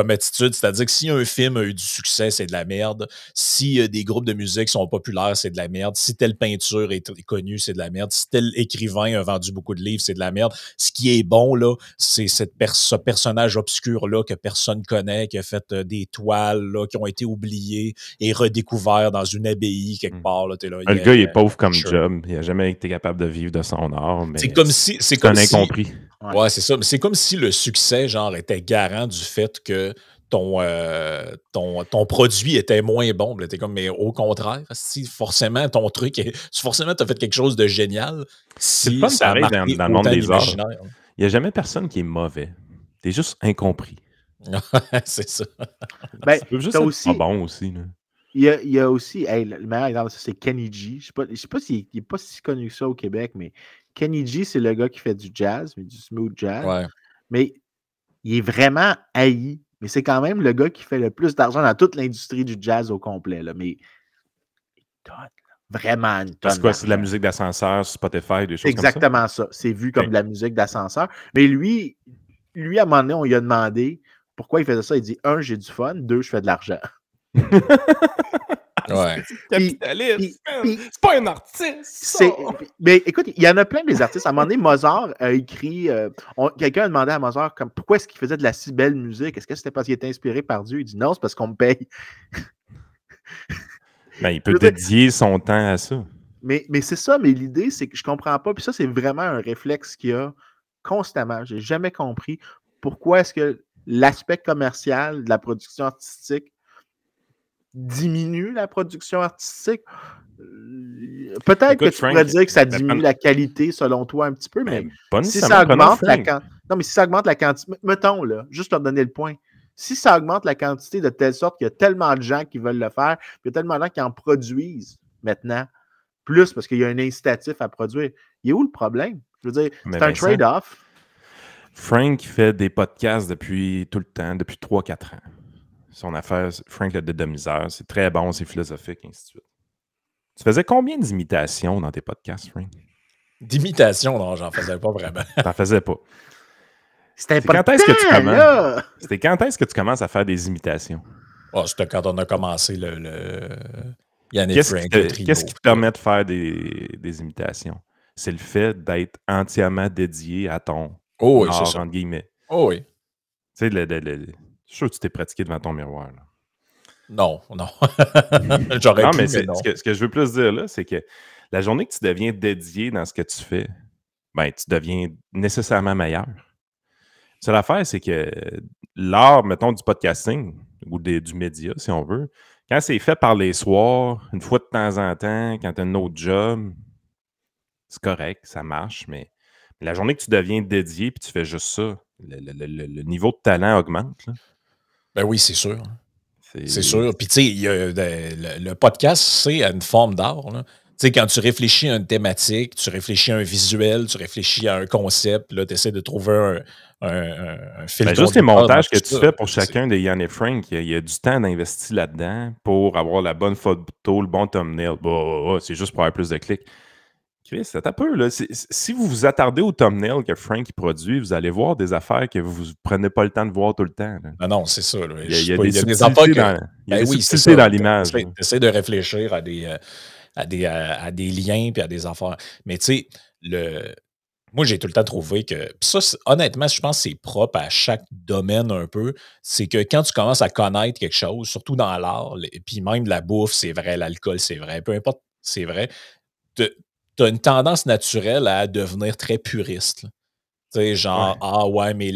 attitude. C'est-à-dire que si un film a eu du succès, c'est de la merde. Si des groupes de musique sont populaires, c'est de la merde. Si telle peinture est connue, c'est de la merde. Si tel écrivain a vendu beaucoup de livres, c'est de la merde. Ce qui est bon, là, c'est ce personnage obscur-là que personne connaît, qui a fait des toiles là, qui ont été oubliées et redécouvertes dans une abbaye quelque part. Là, là, le gars, il est pauvre comme job. Il n'a jamais été capable de vivre de son art. Mais c'est comme si... C'est un incompris. Ouais, c'est ça. Mais c'est comme si le succès, genre, était garant du fait que ton produit était moins bon. T'es comme, mais au contraire, si forcément ton truc forcément t'as fait quelque chose de génial, si c'est ça a pareil dans le monde des arts. Il n'y a jamais personne qui est mauvais. T'es juste incompris. C'est ça. Ben, ça peut juste être pas bon aussi. Là. Il y a aussi, le meilleur exemple, c'est Kenny G. Je ne sais pas s'il n'est pas si connu que ça au Québec, mais Kenny G, c'est le gars qui fait du jazz, mais du smooth jazz. Ouais. Mais il est vraiment haï. Mais c'est quand même le gars qui fait le plus d'argent dans toute l'industrie du jazz au complet. Là. Mais il donne vraiment une tonne. Parce que c'est de la musique d'ascenseur, Spotify, des choses exactement comme ça. Exactement ça. C'est vu comme de la musique d'ascenseur. Mais lui, à un moment donné, on lui a demandé pourquoi il faisait ça. Il dit, 1, j'ai du fun. 2, je fais de l'argent. Ouais. Capitaliste, c'est pas un artiste. Mais écoute, il y en a plein des artistes. À un moment donné, Mozart a écrit. Quelqu'un a demandé à Mozart pourquoi est-ce qu'il faisait de la si belle musique. Est-ce que c'était parce qu'il était inspiré par Dieu? Il dit non, c'est parce qu'on me paye. Ben, il peut dédier son temps à ça. Mais c'est ça, mais l'idée, c'est que je comprends pas. Puis ça, c'est vraiment un réflexe qu'il y a constamment. J'ai jamais compris pourquoi est-ce que l'aspect commercial de la production artistique diminue la production artistique. Peut-être que tu pourrais dire que ça diminue la qualité selon toi un petit peu, mais si ça augmente la quantité, mettons là, juste pour donner le point, si ça augmente la quantité de telle sorte qu'il y a tellement de gens qui veulent le faire, puis il y a tellement de gens qui en produisent maintenant, plus parce qu'il y a un incitatif à produire, il est où le problème? Je veux dire, c'est un trade-off. Frank fait des podcasts depuis tout le temps, depuis 3-4 ans. Son affaire, Frank le dédomiseur, c'est très bon, c'est philosophique, et ainsi de suite. Tu faisais combien d'imitations dans tes podcasts, Frank? D'imitations, non, j'en faisais pas vraiment. T'en faisais pas. C'était quand est-ce que tu commences? C'était quand est-ce que tu commences à faire des imitations? Oh, c'était quand on a commencé le Yannick Frank. Qu'est-ce qui te permet de faire des imitations? C'est le fait d'être entièrement dédié à ton art, entre guillemets. Oh oui. Tu sais, je suis sûr que tu t'es pratiqué devant ton miroir. Là. Non. J'aurais pu, mais non. Ce que je veux plus dire là, c'est que la journée que tu deviens dédié dans ce que tu fais, ben, tu deviens nécessairement meilleur. C'est l'affaire, c'est que l'art, mettons, du podcasting ou du média, si on veut, quand c'est fait par les soirs, une fois de temps en temps, quand tu as un autre job, c'est correct, ça marche, mais la journée que tu deviens dédié puis tu fais juste ça, le niveau de talent augmente. Là. Ben oui, c'est sûr. C'est sûr. Puis, tu sais, le podcast, c'est une forme d'art. Tu sais, quand tu réfléchis à une thématique, tu réfléchis à un visuel, tu réfléchis à un concept, là, tu essaies de trouver un fil. Ben, juste les montages que tu fais pour chacun des Yann et Frank, il y a du temps d'investir là-dedans pour avoir la bonne photo, le bon thumbnail. C'est juste pour avoir plus de clics. Chris, c'est un peu, là. Si vous vous attardez au thumbnail que Frank produit, vous allez voir des affaires que vous ne prenez pas le temps de voir tout le temps. Là. Non, c'est ça. Là. Il y a des subtilités dans l'image. Tu essaies de réfléchir à des liens et à des affaires. Mais tu sais, moi, j'ai tout le temps trouvé que... Ça, honnêtement, je pense que c'est propre à chaque domaine un peu. C'est que quand tu commences à connaître quelque chose, surtout dans l'art, puis même la bouffe, c'est vrai, l'alcool, c'est vrai, peu importe, c'est vrai, tu as une tendance naturelle à devenir très puriste. Tu sais, genre, ah ouais, mais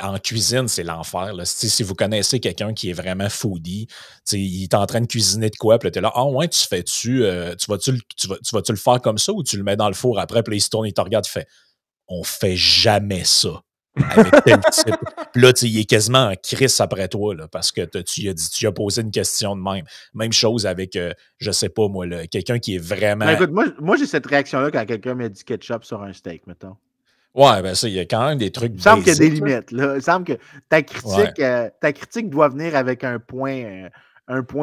en cuisine, c'est l'enfer. Si vous connaissez quelqu'un qui est vraiment foodie, il est en train de cuisiner de quoi, puis là, t'es là, ah ouais, tu vas-tu le faire comme ça ou tu le mets dans le four après, puis là, il se tourne, il te regarde, il fait, on fait jamais ça. avec tel type. Puis là, il est quasiment en crise après toi, là, parce que tu as posé une question de même. Même chose avec, je sais pas, moi, quelqu'un qui est vraiment... Ben, écoute, moi j'ai cette réaction-là quand quelqu'un met du ketchup sur un steak, mettons. Ouais, ben ça, il y a quand même des trucs. Il me semble qu'il y a des limites. Là. Il me semble que ta critique doit venir avec un point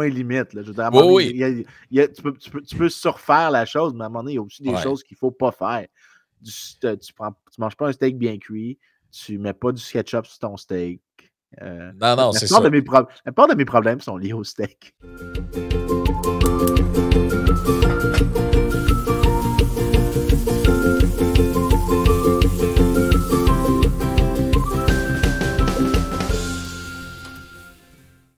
limite. Là. Je veux dire, à un moment donné, tu peux surfaire la chose, mais à un moment donné, il y a aussi des choses qu'il ne faut pas faire. Tu manges pas un steak bien cuit, tu mets pas du ketchup sur ton steak. Non, c'est ça. La plupart de mes problèmes sont liés au steak.